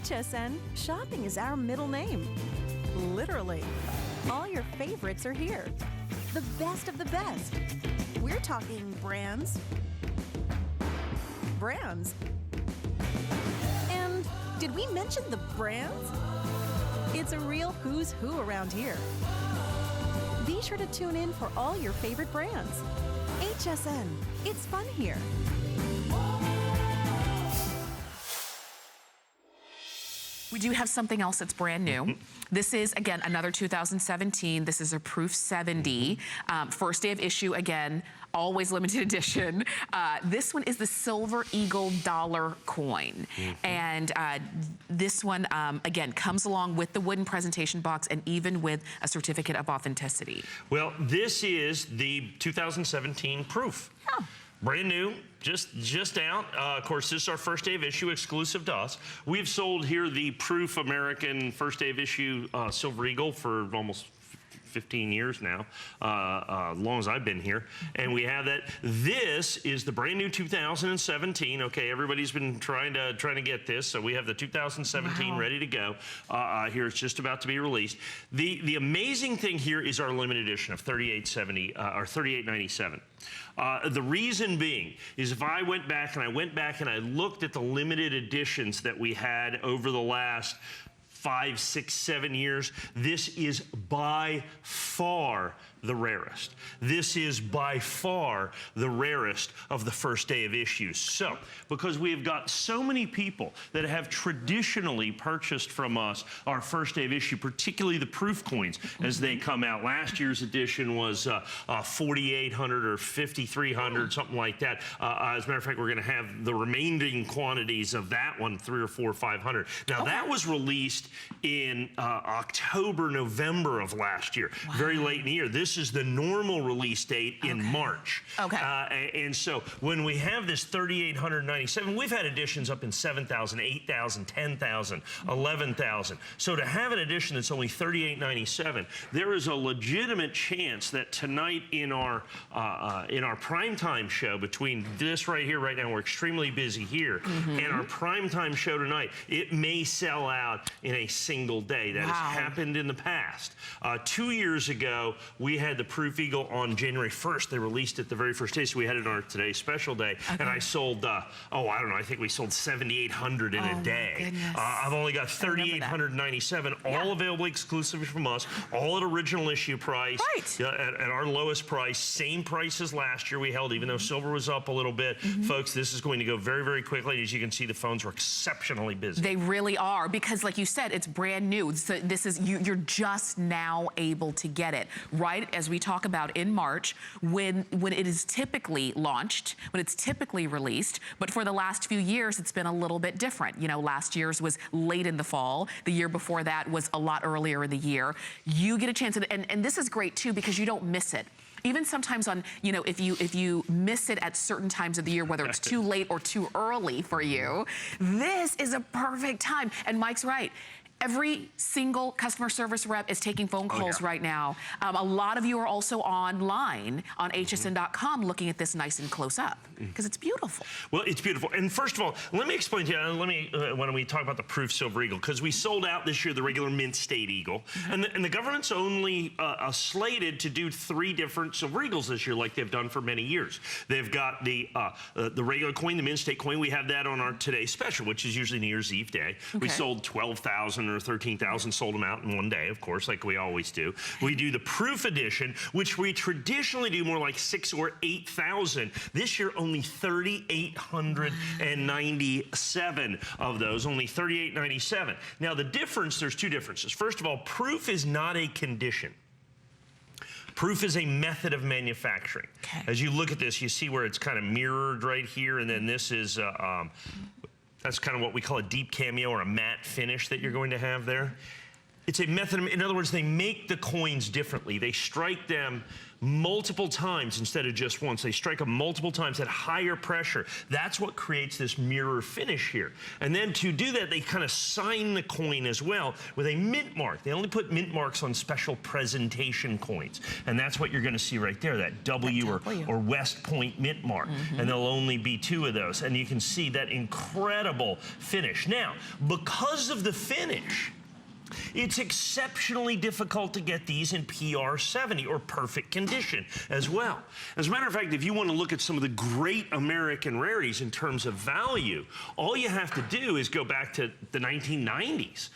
HSN, shopping is our middle name. Literally. All your favorites are here. The best of the best. We're talking brands. Brands. And did we mention the brands? It's a real who's who around here. Be sure to tune in for all your favorite brands. HSN, it's fun here. We do have something else that's brand new. This is, again, another 2017. This is a Proof 70. First day of issue, again, always limited edition. This one is the Silver Eagle dollar coin. And this one, again, comes along with the wooden presentation box and even with a certificate of authenticity. Well, this is the 2017 Proof. Oh. Brand new, just out. Of course, this is our first day of issue, exclusive to us. We've sold here the Proof American first day of issue Silver Eagle for almost 15 years now, as long as I've been here. And we have that. This is the brand new 2017. Okay, everybody's been trying to get this, so we have the 2017 ready to go. Here, it's just about to be released. The amazing thing here is our limited edition of 3870 or 3897. The reason being is if I went back and I looked at the limited editions that we had over the last 5, 6, 7 years, this is by far the rarest. This is by far the rarest of the first day of issues. So, because we have got so many people that have traditionally purchased from us our first day of issue, particularly the Proof coins as they come out. Last year's edition was 4,800 or 5,300, something like that. As a matter of fact, we're going to have the remaining quantities of that one, 300 or 400 or 500. Now, that was released in October, November of last year, very late in the year. This is the normal release date in March. And so when we have this 3,897, we've had editions up in 7,000, 8,000, 10,000, 11,000. So to have an edition that's only 3,897, there is a legitimate chance that tonight in our primetime show, between this right here, right now, we're extremely busy here, and our primetime show tonight, it may sell out in a single day. That has happened in the past. 2 years ago, we had the Proof Eagle on January 1st. They released it the very first day, so we had it on our today's special day. And I sold, I don't know, I think we sold 7,800 in a day. I've only got 3,897, all available exclusively from us, all at original issue price, at our lowest price, same price as last year we held, even though silver was up a little bit. Folks, this is going to go very, very quickly. As you can see, the phones are exceptionally busy. They really are, because like you said, it's brand new. So this is, you're just now able to get it, right? As we talk about in March, when it is typically launched, when it's typically released, but for the last few years, it's been a little bit different. You know, last year's was late in the fall. The year before that was a lot earlier in the year. You get a chance, and this is great too, because you don't miss it. Even sometimes on, you know, if you miss it at certain times of the year, whether it's too late or too early for you, this is a perfect time. And Mike's right. Every single customer service rep is taking phone calls right now. A lot of you are also online on hsn.com looking at this nice and close up, because it's beautiful. Well, it's beautiful. And first of all, let me explain to you, when we talk about the Proof Silver Eagle, because we sold out this year the regular Mint State Eagle, and the government's only slated to do 3 different Silver Eagles this year, like they've done for many years. They've got the regular coin, the Mint State coin. We have that on our today's special, which is usually New Year's Eve day. We sold 12,000 or 13,000, sold them out in one day, of course, like we always do. We do the Proof edition, which we traditionally do more like 6,000 or 8,000. This year, only 3,897 of those, only 3,897. Now, the difference, there's 2 differences. First of all, Proof is not a condition. Proof is a method of manufacturing. As you look at this, you see where it's kind of mirrored right here, and then this is that's kind of what we call a deep cameo or a matte finish that you're going to have there. It's a method, in other words, they make the coins differently. They strike them multiple times instead of just once. They strike them multiple times at higher pressure. That's what creates this mirror finish here. And then to do that, they kind of sign the coin as well with a mint mark. They only put mint marks on special presentation coins. And that's what you're going to see right there, that W or West Point mint mark. And there'll only be 2 of those. And you can see that incredible finish. Now, because of the finish, it's exceptionally difficult to get these in PR 70 or perfect condition as well. As a matter of fact, if you want to look at some of the great American rarities in terms of value, all you have to do is go back to the 1990s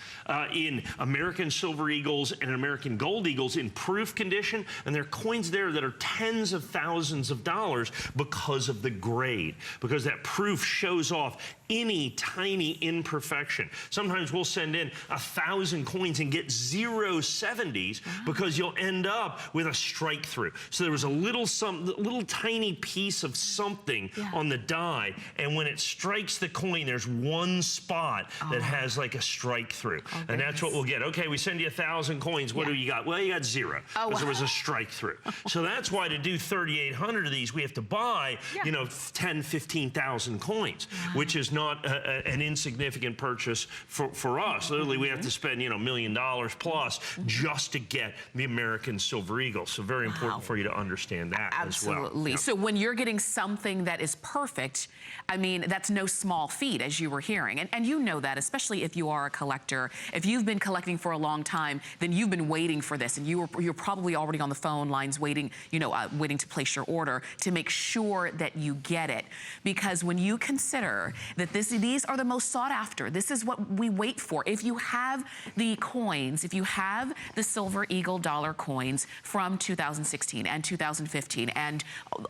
in American Silver Eagles and American Gold Eagles in proof condition, and there are coins there that are tens of thousands of dollars because of the grade, because that proof shows off any tiny imperfection. Sometimes we'll send in 1,000 coins and get 0 70s because you'll end up with a strike through. So there was a little tiny piece of something on the die, and when it strikes the coin, there's one spot that has like a strike through. And that's what we'll get. Okay, we send you 1,000 coins. What do you got? Well, you got 0 because there was a strike through. So that's why to do 3,800 of these, we have to buy, you know, 10, 15,000 coins, which is not an insignificant purchase for us. Literally, we have to spend, you know, $1 million plus just to get the American Silver Eagle. So very important for you to understand that as well. Absolutely. So when you're getting something that is perfect, I mean, that's no small feat, as you were hearing. And you know that, especially if you are a collector. If you've been collecting for a long time, then you've been waiting for this, and you're probably already on the phone lines waiting, you know, waiting to place your order to make sure that you get it. Because when you consider that these are the most sought after, this is what we wait for. If you have the coins, if you have the Silver Eagle dollar coins from 2016 and 2015 and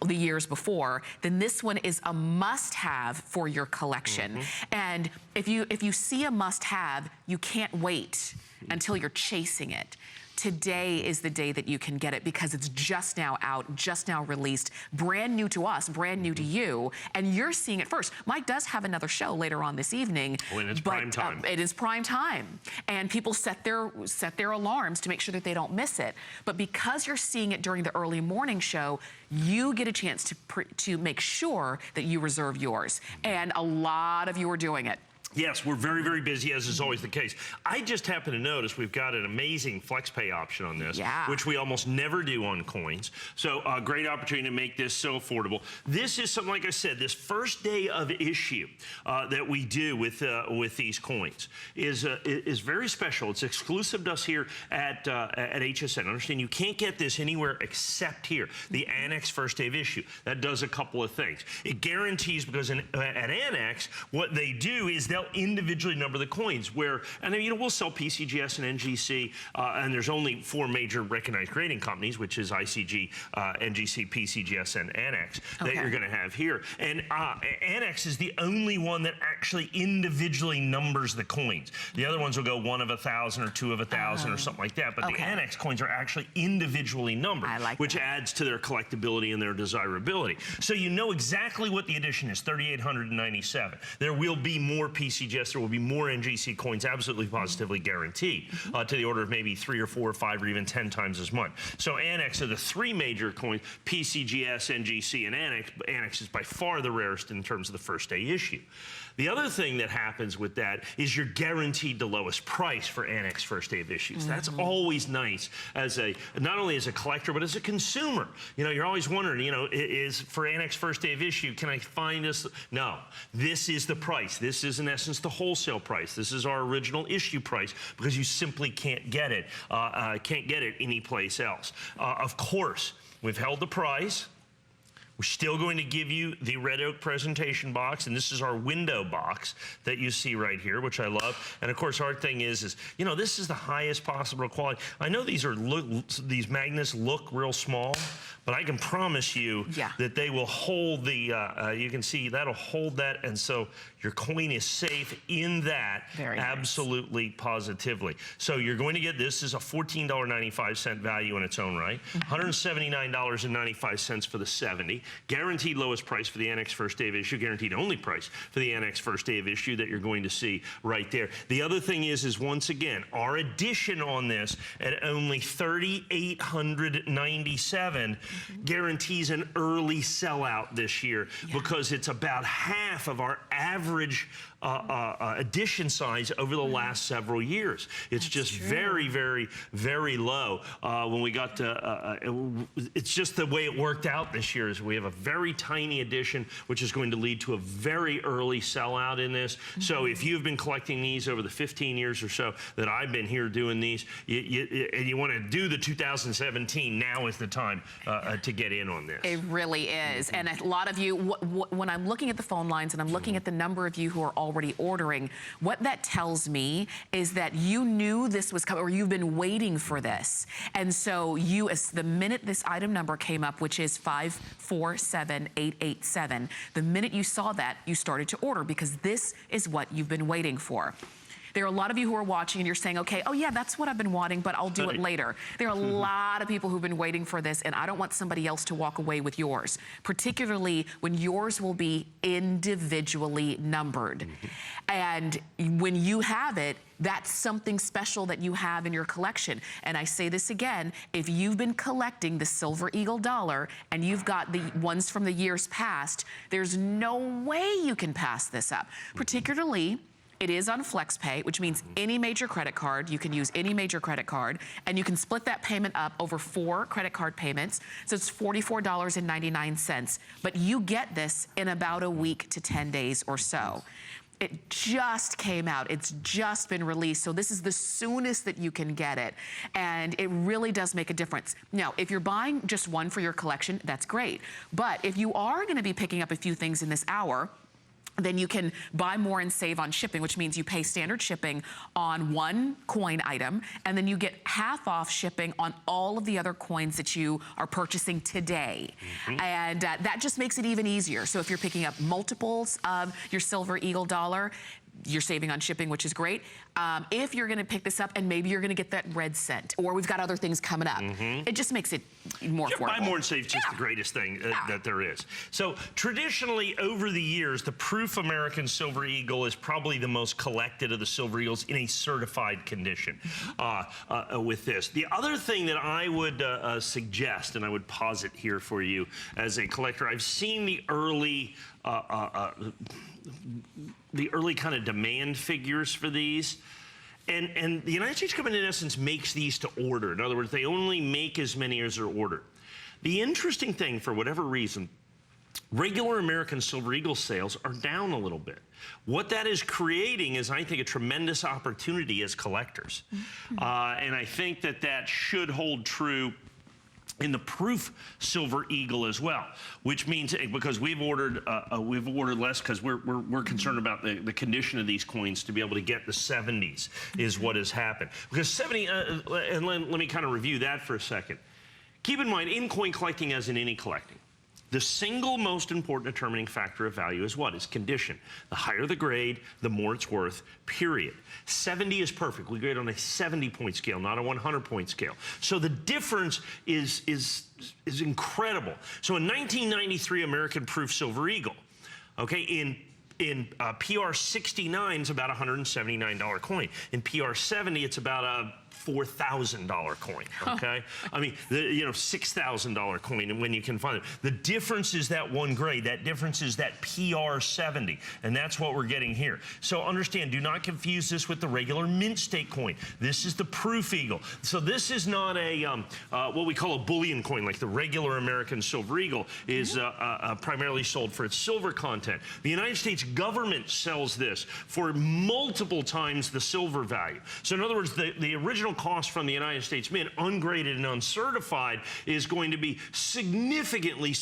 the years before, then this one is a must-have for your collection. And if you see a must-have, you can't wait until you're chasing it. Today is the day that you can get it because it's just now out, just now released, brand new to us, brand new to you, and you're seeing it first. Mike does have another show later on this evening. When it's prime time. It is prime time, and people set their alarms to make sure that they don't miss it. But because you're seeing it during the early morning show, you get a chance to make sure that you reserve yours, and a lot of you are doing it. Yes, we're very, very busy, as is always the case. I just happen to notice we've got an amazing flex pay option on this, which we almost never do on coins. So a great opportunity to make this so affordable. This is something, like I said, this first day of issue that we do with these coins is very special. It's exclusive to us here at HSN. Understand, you can't get this anywhere except here. The Annex first day of issue. That does a couple of things. It guarantees, because at Annex, what they do is they'll individually number the coins, and then, you know, we'll sell PCGS and NGC, and there's only 4 major recognized grading companies, which is ICG, NGC, PCGS, and Annex that you're going to have here. And Annex is the only one that actually individually numbers the coins. The other ones will go 1 of 1,000 or 2 of 1,000 or something like that, but the Annex coins are actually individually numbered, which adds to their collectability and their desirability. So you know exactly what the edition is, 3,897. There will be more PCGS, there will be more NGC coins, absolutely positively guaranteed, to the order of maybe 3 or 4 or 5 or even 10 times as much. So Annex are the 3 major coins, PCGS, NGC, and Annex. Annex is by far the rarest in terms of the first day issue. The other thing that happens with that is you're guaranteed the lowest price for Annex first day of issues. That's always nice as not only as a collector, but as a consumer. You know, you're always wondering, you know, is for Annex first day of issue, can I find this? No, this is the price. This is in essence the wholesale price. This is our original issue price because you simply can't get it anyplace else. Of course, we've held the price. We're still going to give you the Red Oak presentation box, and this is our window box that you see right here, which I love. And of course, our thing is you know, this is the highest possible quality. I know these magnets look real small, but I can promise you that they will hold the, you can see that'll hold that, and so your coin is safe in that, absolutely, positively. So you're going to get, this is a $14.95 value in its own right, $179.95 for the 70. Guaranteed lowest price for the Annex first day of issue, guaranteed only price for the Annex first day of issue that you're going to see right there. The other thing is once again, our edition on this at only $3,897 guarantees an early sellout this year because it's about half of our average edition size over the last several years. It's just very, very, very low. When we got to, it's just the way it worked out this year is we have a very tiny edition, which is going to lead to a very early sellout in this. So if you've been collecting these over the 15 years or so that I've been here doing these, and you want to do the 2017, now is the time to get in on this. It really is. And a lot of you, when I'm looking at the phone lines and I'm looking at the number of you who are already ordering, what that tells me is that you knew this was coming, or you've been waiting for this. And so the minute this item number came up, which is 547887, the minute you saw that, you started to order because this is what you've been waiting for. There are a lot of you who are watching and you're saying, okay, oh yeah, that's what I've been wanting, but I'll do it later. There are a lot of people who've been waiting for this, and I don't want somebody else to walk away with yours, particularly when yours will be individually numbered. And when you have it, that's something special that you have in your collection. And I say this again, if you've been collecting the Silver Eagle dollar and you've got the ones from the years past, there's no way you can pass this up, particularly it is on FlexPay, which means any major credit card. You can use any major credit card, and you can split that payment up over 4 credit card payments. So it's $44.99. But you get this in about a week to 10 days or so. It just came out. It's just been released. So this is the soonest that you can get it. And it really does make a difference. Now, if you're buying just one for your collection, that's great. But if you are going to be picking up a few things in this hour, then you can buy more and save on shipping, which means you pay standard shipping on one coin item, and then you get half off shipping on all of the other coins that you are purchasing today. And that just makes it even easier. So if you're picking up multiples of your Silver Eagle dollar, you're saving on shipping, which is great. If you're gonna pick this up and maybe you're gonna get that red cent, or we've got other things coming up, it just makes it more affordable. Buy more and save is just the greatest thing that there is. So traditionally over the years, the Proof American Silver Eagle is probably the most collected of the Silver Eagles in a certified condition with this. The other thing that I would suggest, and I would posit here for you as a collector, I've seen the early kind of demand figures for these. And the United States government, in essence, makes these to order. In other words, they only make as many as are ordered. The interesting thing, for whatever reason, regular American Silver Eagle sales are down a little bit. What that is creating is, I think, a tremendous opportunity as collectors. And I think that that should hold true in the Proof Silver Eagle as well, which means, because we've ordered less because we're concerned about the condition of these coins to be able to get the 70s is what has happened. Because 70, and let me kind of review that for a second. Keep in mind, in coin collecting as in any collecting, the single most important determining factor of value is what? Is condition. The higher the grade, the more it's worth, period. 70 is perfect. We grade on a 70-point scale, not a 100-point scale. So the difference is incredible. So in 1993, American Proof Silver Eagle, okay, in PR 69, it's about a $179 coin. In PR 70, it's about a $4,000 coin, okay? I mean, $6,000 coin, and when you can find it. The difference is that one grade. That difference is that PR 70, and that's what we're getting here. So understand, do not confuse this with the regular mint stake coin. This is the Proof Eagle. So this is not a, what we call a bullion coin, like the regular American Silver Eagle is primarily sold for its silver content. The United States government sells this for multiple times the silver value. So in other words, the original cost from the United States Mint, ungraded and uncertified, is going to be significantly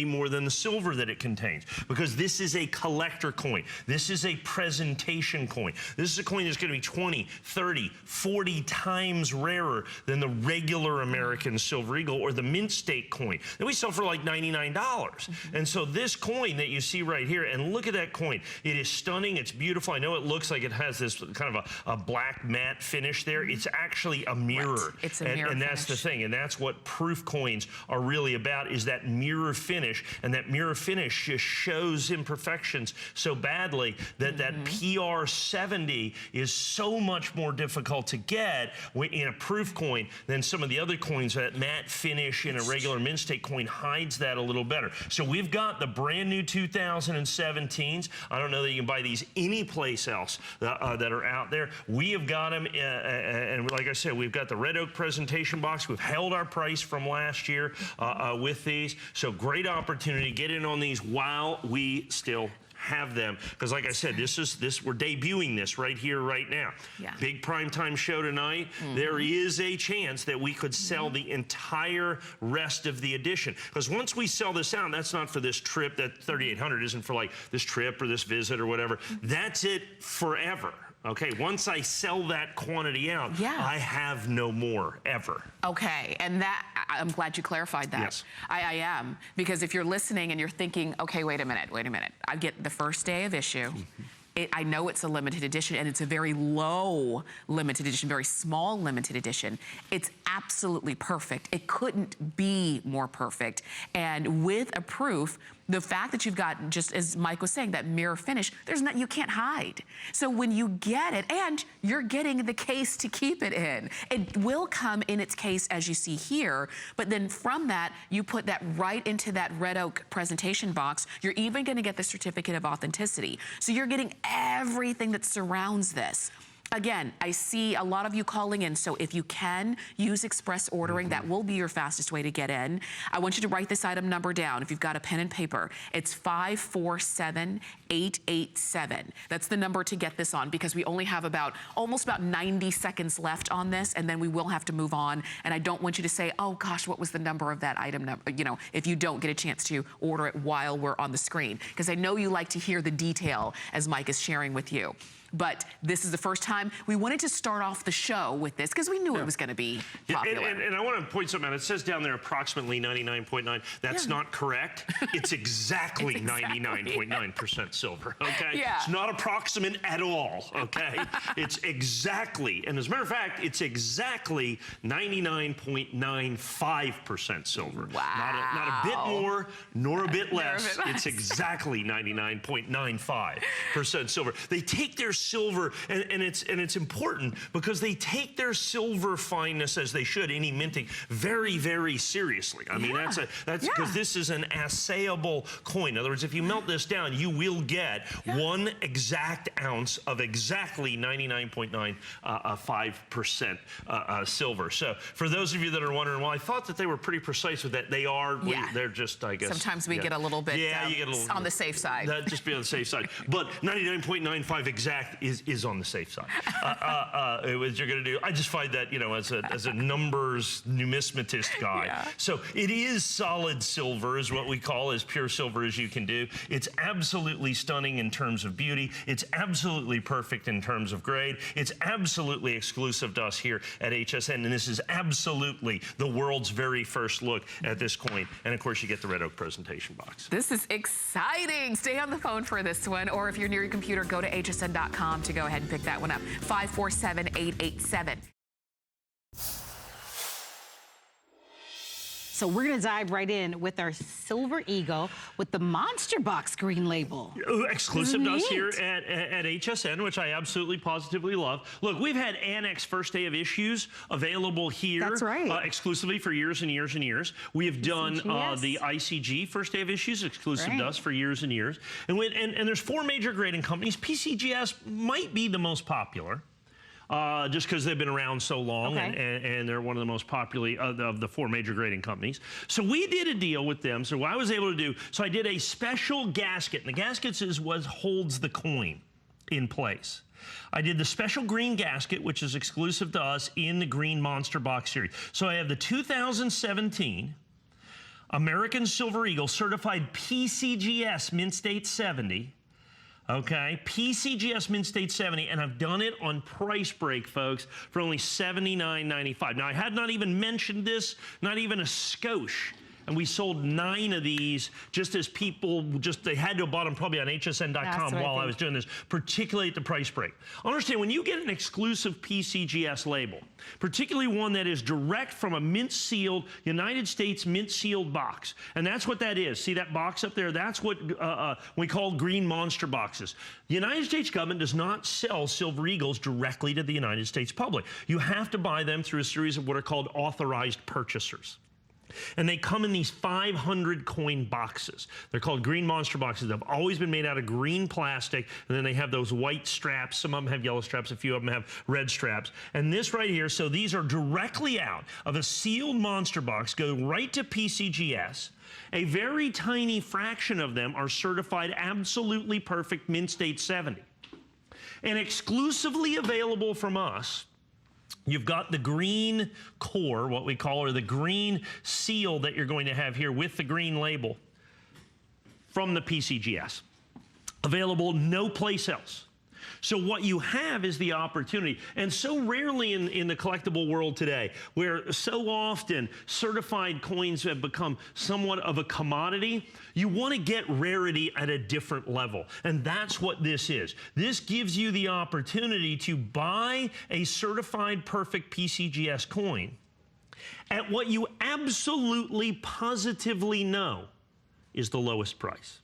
more than the silver that it contains, because this is a collector coin. This is a presentation coin. This is a coin that's going to be 20, 30, 40 times rarer than the regular American Silver Eagle or the mint stake coin that we sell for like $99. And so this coin that you see right here, and look at that coin. It is stunning. It's beautiful. I know it looks like it has this kind of a black matte finish there. it's actually a mirror. Right. It's a mirror and that's the finish. thing, and that's what proof coins are really about, is that mirror finish, and that mirror finish just shows imperfections so badly that that PR70 is so much more difficult to get in a proof coin than some of the other coins. That matte finish in a regular mint state coin hides that a little better. So we've got the brand new 2017s. I don't know that you can buy these any place else that are out there. We have got them, and like I said, we've got the red oak presentation box. We've held our price from last year with these. So great opportunity. Get in on these while we still have them, because like I said, we're debuting this right here, right now. Yeah. Big primetime show tonight. There is a chance that we could sell the entire rest of the edition, because once we sell this out, that's not for this trip. That 3,800 isn't for like this trip or this visit or whatever. That's it forever. Okay, once I sell that quantity out, I have no more, ever. Okay, and that, I'm glad you clarified that. Yes. I am, because if you're listening and you're thinking, okay, wait a minute, I get the first day of issue. I know it's a limited edition, and it's a very low limited edition, very small limited edition. It's absolutely perfect. It couldn't be more perfect. And with a proof, the fact that you've got, just as Mike was saying, that mirror finish, you can't hide. So when you get it, and you're getting the case to keep it in, it will come in its case as you see here, but then from that, you put that right into that red oak presentation box. You're even gonna get the certificate of authenticity. So you're getting everything that surrounds this. Again, I see a lot of you calling in, so if you can use express ordering, that will be your fastest way to get in. I want you to write this item number down. If you've got a pen and paper, it's 547887. That's the number to get this on, because we only have almost about 90 seconds left on this, and then we will have to move on. And I don't want you to say, oh gosh, what was the number of that item number? You know, if you don't get a chance to order it while we're on the screen, because I know you like to hear the detail as Mike is sharing with you. But this is the first time we wanted to start off the show with this, because we knew it was going to be popular. And I want to point something out. It says down there approximately 99.9. That's not correct. It's exactly 99.9% silver, okay? Yeah. It's not approximate at all, okay? It's exactly, and as a matter of fact, it's exactly 99.95% silver. Wow. Not a bit more, nor a bit less. It's exactly 99.95% silver. They take their silver, and it's important, because they take their silver fineness, as they should, any minting, very, very seriously. I mean, that's because this is an assayable coin. In other words, if you melt this down, you will get 1 exact ounce of exactly 99.95% silver. So for those of you that are wondering, well, I thought that they were pretty precise with that. They are. They're just, I guess. Sometimes we get a little bit you get a little, on the safe side. Just be on the safe side. But 99.95 exact is on the safe side. What you're going to do, I just find that, you know, as a numbers numismatist guy. So it is solid silver, is what we call as pure silver as you can do. It's absolutely stunning in terms of beauty. It's absolutely perfect in terms of grade. It's absolutely exclusive to us here at HSN, and this is absolutely the world's very first look at this coin. And of course, you get the red oak presentation box. This is exciting. Stay on the phone for this one, or if you're near your computer, go to hsn.com to go ahead and pick that one up. 547887. So we're going to dive right in with our Silver Eagle with the Monster Box green label. Exclusive to us here at HSN, which I absolutely positively love. Look, we've had Annex first day of issues available here. That's right. Exclusively for years and years and years. We have done the ICG first day of issues exclusive to us for years and years. And there's 4 major grading companies. PCGS might be the most popular. Just because they've been around so long, and they're one of the most popular of the 4 major grading companies. So we did a deal with them. So what I was able to do, so I did a special gasket, and the gasket is what holds the coin in place. I did the special green gasket, which is exclusive to us in the green Monster Box series. So I have the 2017 American Silver Eagle certified PCGS Mint State 70. Okay, PCGS Mint State 70, and I've done it on price break, folks, for only $79.95. Now, I had not even mentioned this, not even a skosh, and we sold 9 of these just as people they had to have bought them probably on hsn.com while I was doing this, particularly at the price break. Understand, when you get an exclusive PCGS label, particularly one that is direct from a mint-sealed, United States mint-sealed box, and that's what that is. See that box up there? That's what we call green monster boxes. The United States government does not sell Silver Eagles directly to the United States public. You have to buy them through a series of what are called authorized purchasers. And they come in these 500 coin boxes. They're called green monster boxes. They've always been made out of green plastic, and then they have those white straps. Some of them have yellow straps, a few of them have red straps. And this right here, so these are directly out of a sealed monster box, go right to PCGS. A very tiny fraction of them are certified absolutely perfect mint state 70. And exclusively available from us, you've got the green core, what we call, or the green seal that you're going to have here with the green label from the PCGS. Available no place else. So what you have is the opportunity, and so rarely in the collectible world today, where so often certified coins have become somewhat of a commodity, you want to get rarity at a different level, and that's what this is. This gives you the opportunity to buy a certified perfect PCGS coin at what you absolutely positively know is the lowest price.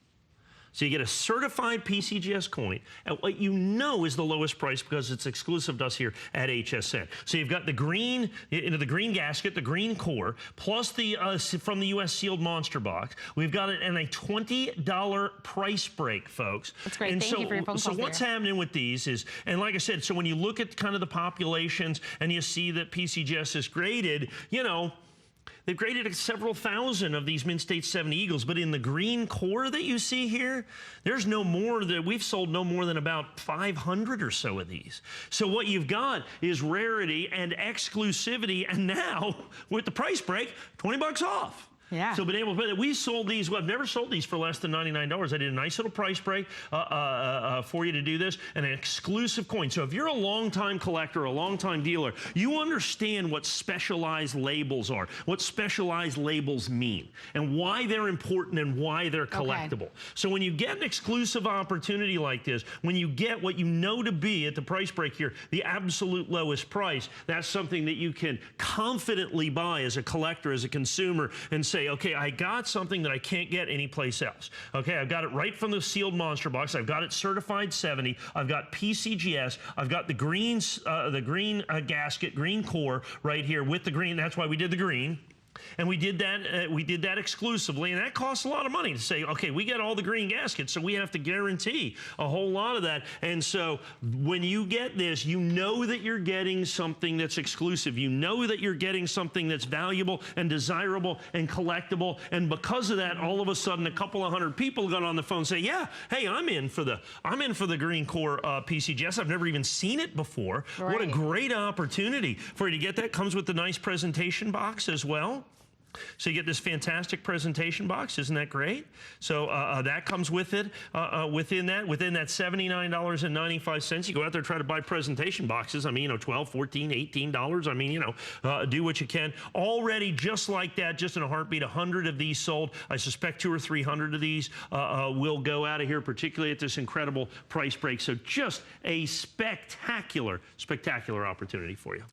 So you get a certified PCGS coin at what you know is the lowest price because it's exclusive to us here at HSN. So you've got the green, the green gasket, the green core, plus the from the U.S. sealed monster box. We've got it in a $20 price break, folks. That's great. And Thank you for your phone so calls what's there. happening with these is, and like I said, so when you look at kind of the populations and you see that PCGS is graded, you know, they've graded several thousand of these mint state 70 Eagles, but in the green core that you see here, there's no more that we've sold no more than about 500 or so of these. So what you've got is rarity and exclusivity, and now with the price break, 20 bucks off. Yeah. So been able to, we sold these, well, I've never sold these for less than $99. I did a nice little price break for you to do this, and an exclusive coin. So if you're a longtime collector, a longtime dealer, you understand what specialized labels are, what specialized labels mean, and why they're important and why they're collectible. Okay. So when you get an exclusive opportunity like this, when you get what you know to be at the price break here, the absolute lowest price, that's something that you can confidently buy as a collector, as a consumer, and say, okay, I got something that I can't get anyplace else. Okay, I've got it right from the sealed monster box. I've got it certified 70. I've got PCGS. I've got the green gasket, green core right here with the green. That's why we did the green. And we did that exclusively, and that costs a lot of money to say, okay, we get all the green gaskets, so we have to guarantee a whole lot of that. And so when you get this, you know that you're getting something that's exclusive. You know that you're getting something that's valuable and desirable and collectible. And because of that, all of a sudden, a couple of hundred people got on the phone and say, yeah, hey, I'm in for the green core PCGS. I've never even seen it before. Right. What a great opportunity for you to get that. Comes with the nice presentation box as well. So you get this fantastic presentation box. Isn't that great? So that comes with it. Within that $79.95, you go out there and try to buy presentation boxes. I mean, you know, $12, $14, $18. I mean, you know, do what you can. Already, just like that, just in a heartbeat, 100 of these sold. I suspect 200 or 300 of these will go out of here, particularly at this incredible price break. So just a spectacular, spectacular opportunity for you.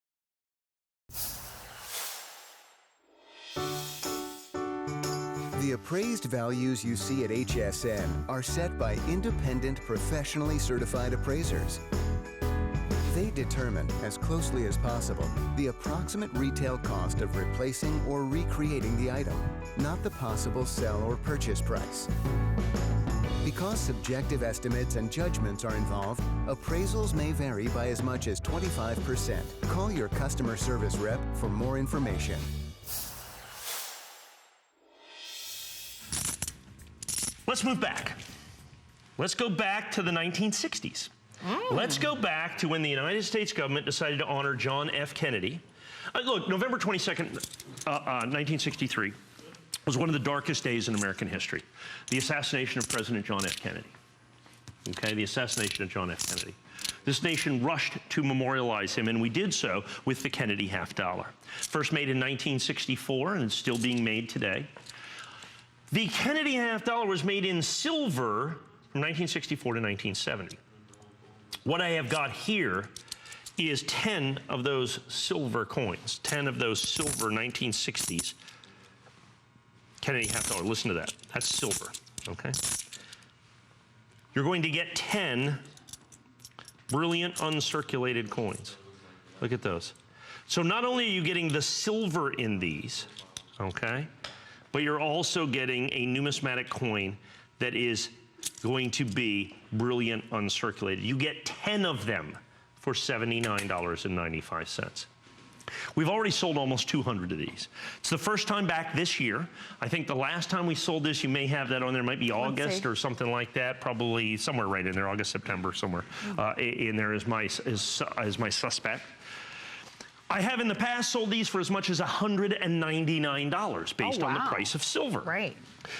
The appraised values you see at HSN are set by independent, professionally certified appraisers. They determine, as closely as possible, the approximate retail cost of replacing or recreating the item, not the possible sell or purchase price. Because subjective estimates and judgments are involved, appraisals may vary by as much as 25%. Call your customer service rep for more information. Let's move back. Let's go back to the 1960s. Let's go back to when the United States government decided to honor John F. Kennedy. Look, November 22nd, 1963 was one of the darkest days in American history. The assassination of President John F. Kennedy. Okay, the assassination of John F. Kennedy. This nation rushed to memorialize him, and we did so with the Kennedy half dollar. First made in 1964, and it's still being made today. The Kennedy half dollar was made in silver from 1964 to 1970. What I have got here is 10 of those silver coins, 10 of those silver 1960s Kennedy half dollar. Listen to that. That's silver, okay? You're going to get 10 brilliant uncirculated coins. Look at those. So not only are you getting the silver in these, okay, but you're also getting a numismatic coin that is going to be brilliant uncirculated. You get 10 of them for $79.95. We've already sold almost 200 of these. It's the first time back this year. I think the last time we sold this, you may have that on there, might be August or something like that, probably somewhere right in there, August, September, somewhere in there is my suspect. I have in the past sold these for as much as $199 based on the price of silver. Right.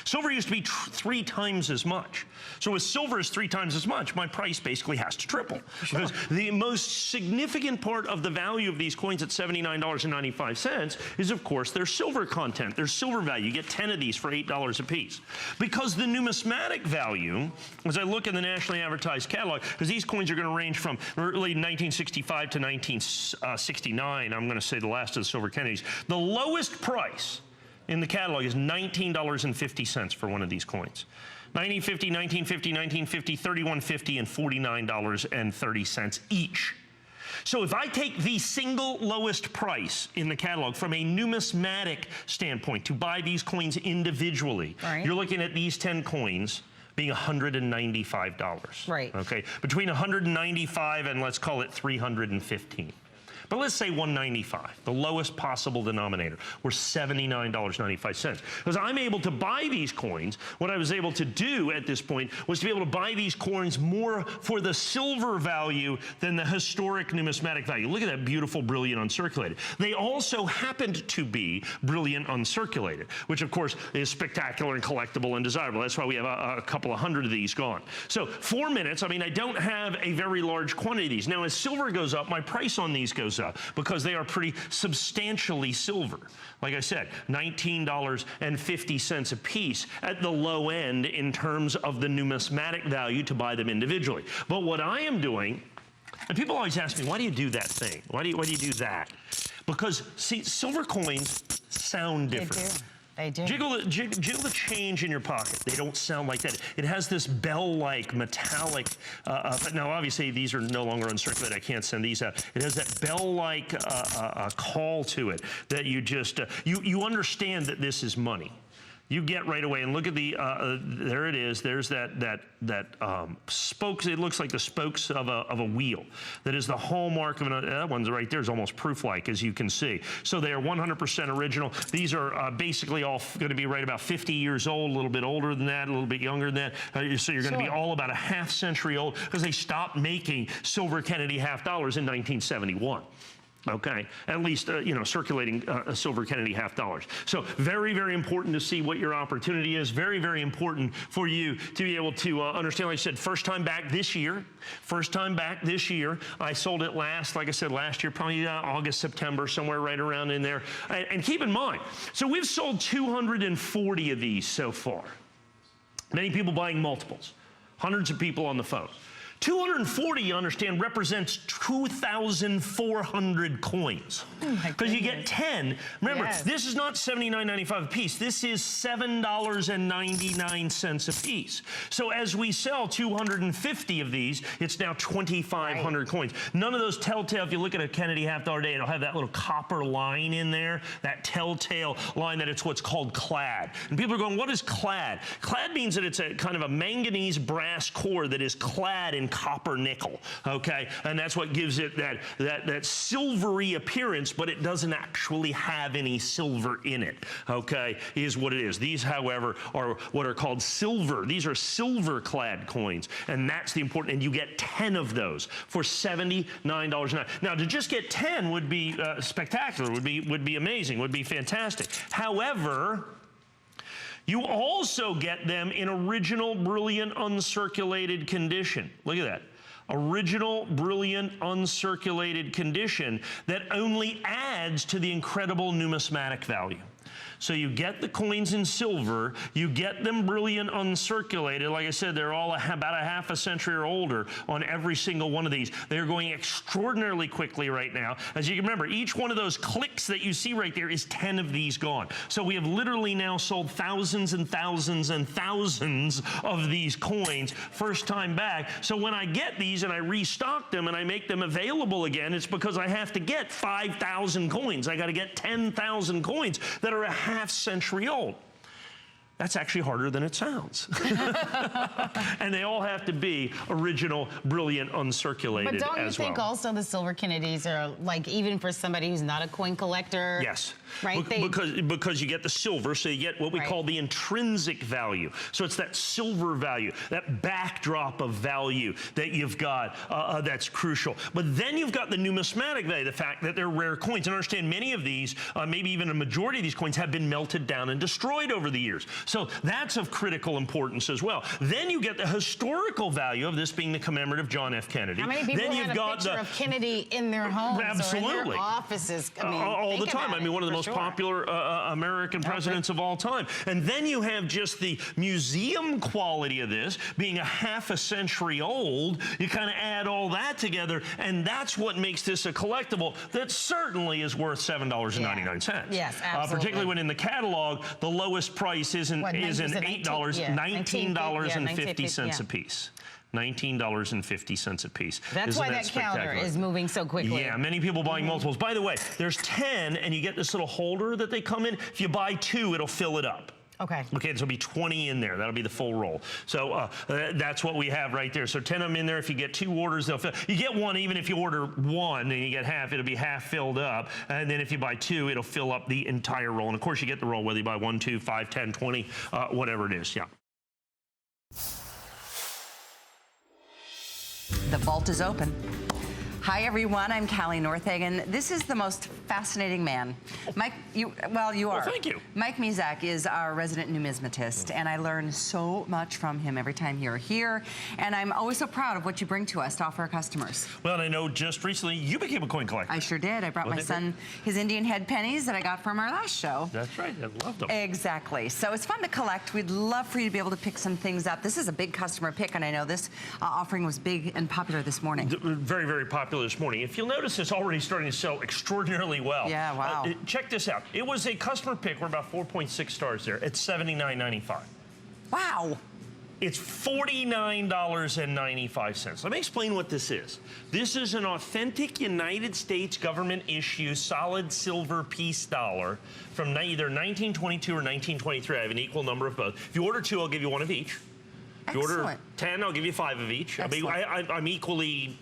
Silver used to be 3 times as much. So if silver is 3 times as much, my price basically has to triple. Because the most significant part of the value of these coins at $79.95 is, of course, their silver content, their silver value. You get 10 of these for $8 a piece. Because the numismatic value, as I look in the nationally advertised catalog, because these coins are going to range from early 1965 to 1969, I'm going to say the last of the silver Kennedys, the lowest price in the catalog is $19.50 for one of these coins. $19.50, $19.50, $19.50, $31.50, and $49.30 each. So if I take the single lowest price in the catalog from a numismatic standpoint to buy these coins individually, you're looking at these 10 coins being $195. Right. Okay. Between $195 and let's call it $315. But let's say $195, the lowest possible denominator, or $79.95. Because I'm able to buy these coins, what I was able to do at this point was to be able to buy these coins more for the silver value than the historic numismatic value. Look at that beautiful, brilliant uncirculated. They also happened to be brilliant uncirculated, which of course is spectacular and collectible and desirable. That's why we have a couple of hundred of these gone. So 4 minutes, I mean, I don't have a very large quantity of these. Now, as silver goes up, my price on these goes up, because they are pretty substantially silver. Like I said, $19.50 a piece at the low end in terms of the numismatic value to buy them individually. But what I am doing, and people always ask me, why do you do that thing? Why do you do that? Because, see, silver coins sound different. They do. Jiggle the change in your pocket. They don't sound like that. It has this bell-like metallic, now obviously these are no longer uncirculated. I can't send these out. It has that bell-like call to it that you just, you understand that this is money. You get right away, and look at the, there it is. There's that spokes. It looks like the spokes of a wheel. That is the hallmark of that one's right there is almost proof-like, as you can see. So they are 100% original. These are basically all going to be right about 50 years old, a little bit older than that, a little bit younger than that. So you're going to be all about a half century old, because they stopped making silver Kennedy half dollars in 1971. Okay, at least, you know, circulating silver Kennedy half dollars. So very, very important to see what your opportunity is. Very, very important for you to be able to understand. Like I said, first time back this year. First time back this year. I sold it last year, probably August, September, somewhere right around in there. And keep in mind, so we've sold 240 of these so far. Many people buying multiples. Hundreds of people on the phone. 240, you understand, represents 2,400 coins. Because you get 10. Remember, this is not $79.95 a piece. This is $7.99 a piece. So as we sell 250 of these, it's now 2,500 coins. None of those telltale, if you look at a Kennedy half dollar day, it'll have that little copper line in there, that telltale line that it's what's called clad. And people are going, what is clad? Clad means that it's a kind of a manganese brass core that is clad in copper nickel, okay? And that's what gives it that silvery appearance, but it doesn't actually have any silver in it, okay, is what it is. These, however, are what are called silver. These are silver-clad coins, and that's the important, and you get 10 of those for $79.09. Now, to just get 10 would be spectacular, would be amazing, would be fantastic. However, you also get them in original, brilliant, uncirculated condition. Look at that. Original, brilliant, uncirculated condition that only adds to the incredible numismatic value. So you get the coins in silver, you get them brilliant uncirculated. Like I said, they're all about a half a century or older on every single one of these. They're going extraordinarily quickly right now. As you can remember, each one of those clicks that you see right there is 10 of these gone. So we have literally now sold thousands and thousands and thousands of these coins first time back. So when I get these and I restock them and I make them available again, it's because I have to get 5,000 coins. I got to get 10,000 coins that are a half century old. That's actually harder than it sounds. And they all have to be original, brilliant, uncirculated as well. But don't you think also the silver Kennedys are, like, even for somebody who's not a coin collector? Yes. Right? Because you get the silver, so you get what we call the intrinsic value. So it's that silver value, that backdrop of value that you've got that's crucial. But then you've got the numismatic value, the fact that they're rare coins. And understand many of these, maybe even a majority of these coins, have been melted down and destroyed over the years. So that's of critical importance as well. Then you get the historical value of this being the commemorative John F. Kennedy. How many people then have a picture of Kennedy in their homes or in their offices? I mean, all the time. I mean, one of the most popular American presidents of all time. And then you have just the museum quality of this being a half a century old. You kind of add all that together, and that's what makes this a collectible that certainly is worth $7.99. Yes, absolutely. Particularly when in the catalog, the lowest price is $8, $19.50 a piece. $19.50 a piece. That's why that counter is moving so quickly. Yeah, many people buying multiples. By the way, there's 10, and you get this little holder that they come in. If you buy 2, it'll fill it up. Okay. Okay, there'll be 20 in there. That'll be the full roll. So that's what we have right there. So 10 of them in there. If you get 2 orders, they'll fill. You get 1 even if you order 1 and you get half, it'll be half filled up. And then if you buy 2, it'll fill up the entire roll. And of course, you get the roll whether you buy 1, 2, 5, 10, 20, whatever it is. Yeah. The vault is open. Hi, everyone. I'm Callie Northagen. This is the most fascinating man. Mike, you are. Well, thank you. Mike Mezak is our resident numismatist, and I learn so much from him every time you're here. And I'm always so proud of what you bring to us to offer our customers. Well, and I know just recently you became a coin collector. I sure did. I brought my son his Indian head pennies that I got from our last show. That's right. I loved them. Exactly. So it's fun to collect. We'd love for you to be able to pick some things up. This is a big customer pick, and I know this offering was big and popular this morning. Very, very popular this morning. If you'll notice, it's already starting to sell extraordinarily well. Yeah, wow. Check this out. It was a customer pick. We're about 4.6 stars there at $79.95. Wow. It's $49.95. Let me explain what this is. This is an authentic United States government issue solid silver piece dollar from either 1922 or 1923. I have an equal number of both. If you order 2, I'll give you 1 of each. If you order 10, I'll give you 5 of each. I mean, I'm equally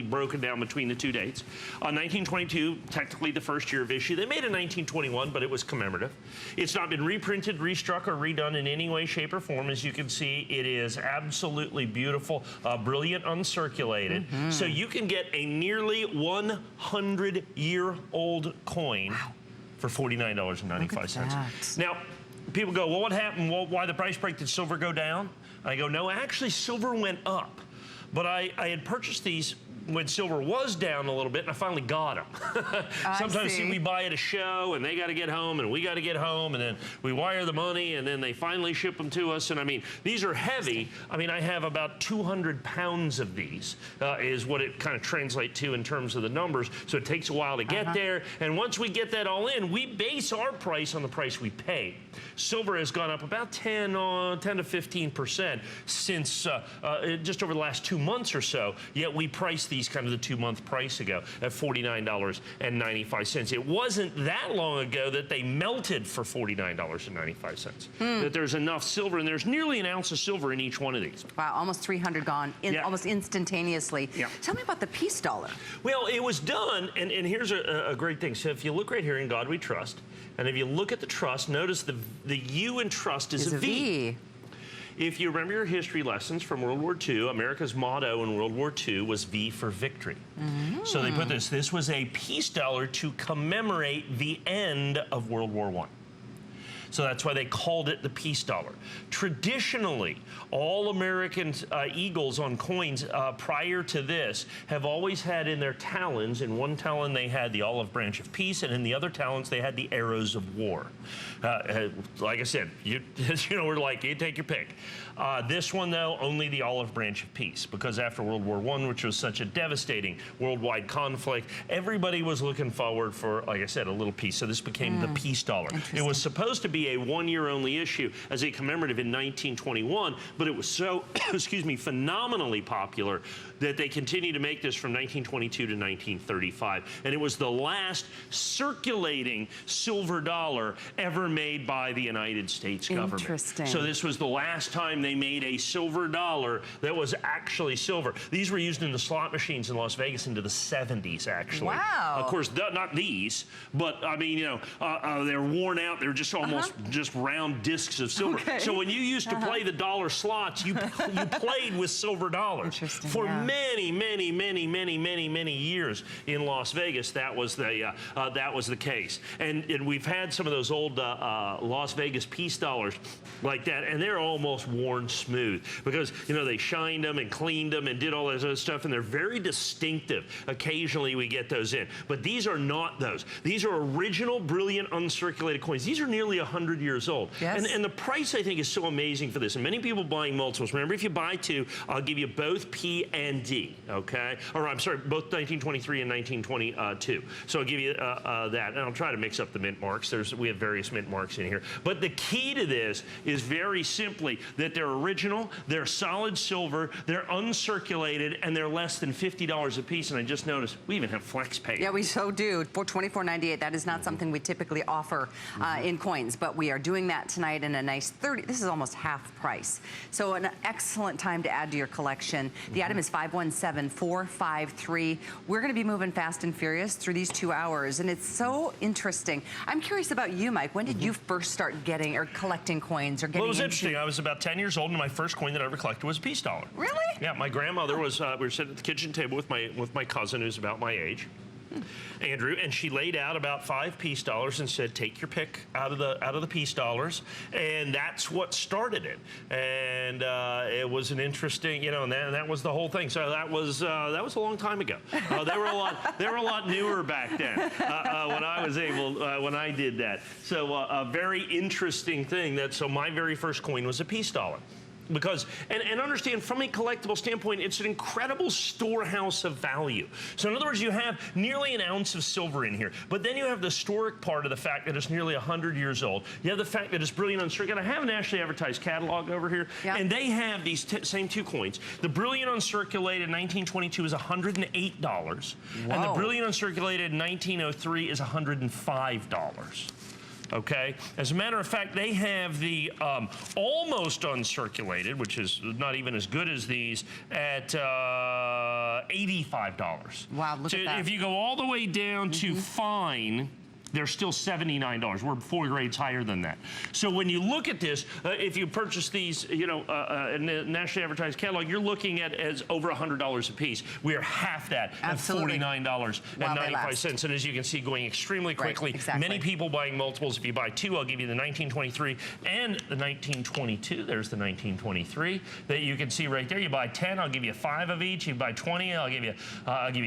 broken down between the 2 dates. 1922, technically the first year of issue. They made a 1921, but it was commemorative. It's not been reprinted, restruck, or redone in any way, shape, or form. As you can see, it is absolutely beautiful, brilliant, uncirculated. So you can get a nearly 100-year-old coin for $49.95. Now, people go, well, what happened? Well, why the price break? Did silver go down? I go, no, actually, silver went up. But I had purchased these when silver was down a little bit, and I finally got them. Sometimes we buy at a show, and they got to get home, and we got to get home, and then we wire the money, and then they finally ship them to us. And I mean, these are heavy. I mean, I have about 200 pounds of these, is what it kind of translates to in terms of the numbers. So it takes a while to get there. And once we get that all in, we base our price on the price we pay. Silver has gone up about 10 to 15% since just over the last 2 months or so. Yet we priced these kind of the 2-month price ago at $49.95. It wasn't that long ago that they melted for $49.95. That there's enough silver, and there's nearly an ounce of silver in each one of these. Wow, almost 300 gone almost instantaneously. Tell me about the peace dollar. Well, it was done, and here's a great thing. So if you look right here, in God We Trust, and if you look at the trust, notice the U in trust is a V. If you remember your history lessons from World War II, America's motto in World War II was V for victory. So they put this. This was a peace dollar to commemorate the end of World War I. So that's why they called it the peace dollar. Traditionally, all American eagles on coins prior to this have always had in their talons, in one talon they had the olive branch of peace, and in the other talons they had the arrows of war. Like I said, you know, we're like, you take your pick. This one, though, only the olive branch of peace, because after World War I, which was such a devastating worldwide conflict, everybody was looking forward for, like I said, a little peace. So this became the peace dollar. It was supposed to be a one-year only issue as a commemorative in 1921, but it was so, excuse me, phenomenally popular that they continued to make this from 1922 to 1935. And it was the last circulating silver dollar ever made by the United States government. Interesting. So this was the last time they made a silver dollar that was actually silver. These were used in the slot machines in Las Vegas into the 70s, actually. Wow. Of course, not these, but I mean, you know, they're worn out. They're just almost just round discs of silver. Okay. So when you used to play the dollar slots, you played with silver dollars. For many years in Las Vegas. That was the case. And we've had some of those old Las Vegas peace dollars like that, and they're almost worn smooth because, you know, they shined them and cleaned them and did all that other stuff, and they're very distinctive. Occasionally we get those in, but these are not those. These are original, brilliant, uncirculated coins. These are nearly 100 years old. Yes. And the price, I think, is so amazing for this. And many people buying multiples. Remember, if you buy two, I'll give you both P and D, okay? Or I'm sorry, both 1923 and 1922. So I'll give you that, and I'll try to mix up the mint marks. We have various mint marks in here. But the key to this is very simply that they're original, they're solid silver, they're uncirculated, and they're less than $50 a piece. And I just noticed we even have flex pay. Yeah, we so do. For $24.98, that is not something we typically offer in coins, but we are doing that tonight in a nice 30. This is almost half price. So an excellent time to add to your collection. The item is 517453. We're going to be moving fast and furious through these 2 hours, and it's so interesting. I'm curious about you, Mike. When did you first start getting or collecting coins or getting Well, it was interesting. I was about 10 years old, and my first coin that I ever collected was a peace dollar. Really? Yeah, my grandmother was, we were sitting at the kitchen table with my cousin who's about my age, Andrew, and she laid out about 5 peace dollars and said, take your pick out of the peace dollars, and that's what started it. And it was an interesting, you know, and that was the whole thing. So that was a long time ago. They were a lot newer back then when I was able when I did that. So a very interesting thing so my very first coin was a peace dollar. Because, and understand, from a collectible standpoint, it's an incredible storehouse of value. So in other words, you have nearly an ounce of silver in here, but then you have the historic part of the fact that it's nearly 100 years old. You have the fact that it's brilliant uncirculated. I have an nationally advertised catalog over here, and they have these same two coins. The brilliant uncirculated 1922 is $108, and the brilliant uncirculated 1903 is $105. Okay. As a matter of fact, they have the almost uncirculated, which is not even as good as these, at $85. Wow, look at that. If you go all the way down to fine, they're still $79. We're 4 grades higher than that. So when you look at this, if you purchase these, you know, in the nationally advertised catalog, you're looking at as over $100 a piece. We are half that at $49.95. And as you can see, going extremely quickly. Right, exactly. Many people buying multiples. If you buy 2, I'll give you the 1923 and the 1922. There's the 1923 that you can see right there. You buy 10, I'll give you 5 of each. You buy 20, I'll give you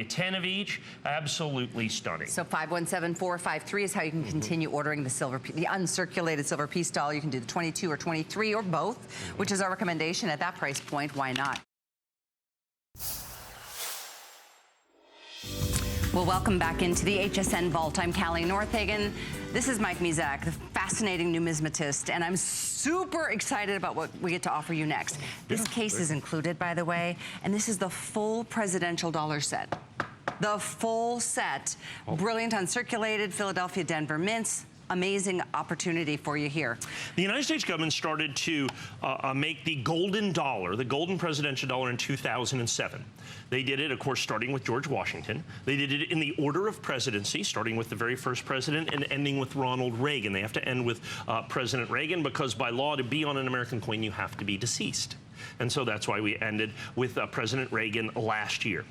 10 of each. Absolutely stunning. So 517453 is how you can continue ordering the uncirculated silver peace dollar. You can do the 22 or 23 or both, which is our recommendation at that price point. Why not? Well, welcome back into the HSN Vault. I'm Callie Northagen. This is Mike Mizak, the fascinating numismatist, and I'm super excited about what we get to offer you next. This case is included, by the way, and this is the full presidential dollar set. The full set. Brilliant uncirculated Philadelphia Denver mints. Amazing opportunity for you here. The United States government started to make the golden dollar, the golden presidential dollar, in 2007. They did it, of course, starting with George Washington. They did it in the order of presidency, starting with the very first president and ending with Ronald Reagan. They have to end with President Reagan because by law, to be on an American coin, you have to be deceased. And so that's why we ended with President Reagan last year.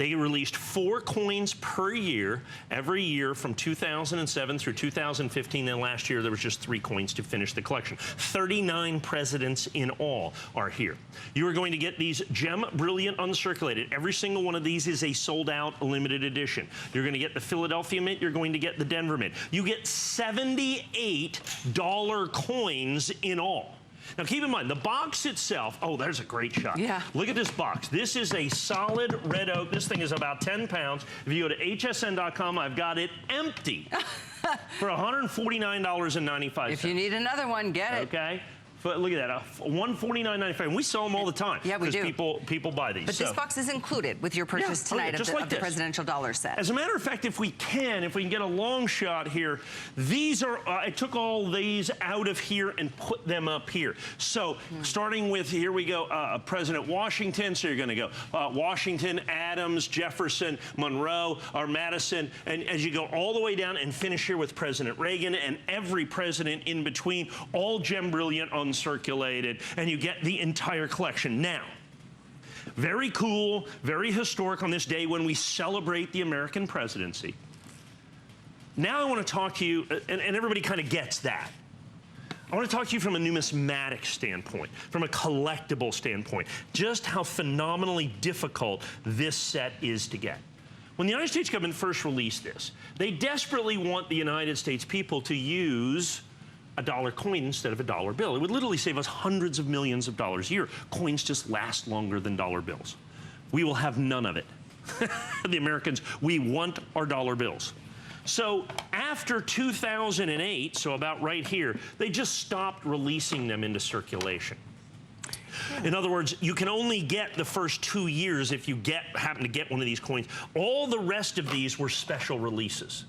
They released 4 coins per year, every year from 2007 through 2015. And last year, there was just 3 coins to finish the collection. 39 presidents in all are here. You are going to get these Gem Brilliant Uncirculated. Every single one of these is a sold-out limited edition. You're going to get the Philadelphia Mint. You're going to get the Denver Mint. You get $78 coins in all. Now, keep in mind, the box itself, oh, there's a great shot. Yeah. Look at this box. This is a solid red oak. This thing is about 10 pounds. If you go to hsn.com, I've got it empty for $149.95. If you need another one, get it. Okay. But look at that, $149.95. And we sell them all the time. Yeah, we do. People buy these. But this box is included with your purchase tonight of the presidential dollar set. As a matter of fact, if we can get a long shot here, these are, I took all these out of here and put them up here. So starting with, here we go, President Washington. So you're going to go Washington, Adams, Jefferson, Monroe, or Madison. And as you go all the way down and finish here with President Reagan and every president in between, all Gem Brilliant uncirculated, and you get the entire collection. Now, very cool, very historic on this day when we celebrate the American presidency. Now I want to talk to you, and everybody kind of gets that. I want to talk to you from a numismatic standpoint, from a collectible standpoint, just how phenomenally difficult this set is to get. When the United States government first released this, they desperately want the United States people to use a dollar coin instead of a dollar bill. It would literally save us hundreds of millions of dollars a year. Coins just last longer than dollar bills. We will have none of it. The Americans, we want our dollar bills. So after 2008, so about right here, they just stopped releasing them into circulation. In other words, you can only get the first 2 years if you happen to get one of these coins. All the rest of these were special releases.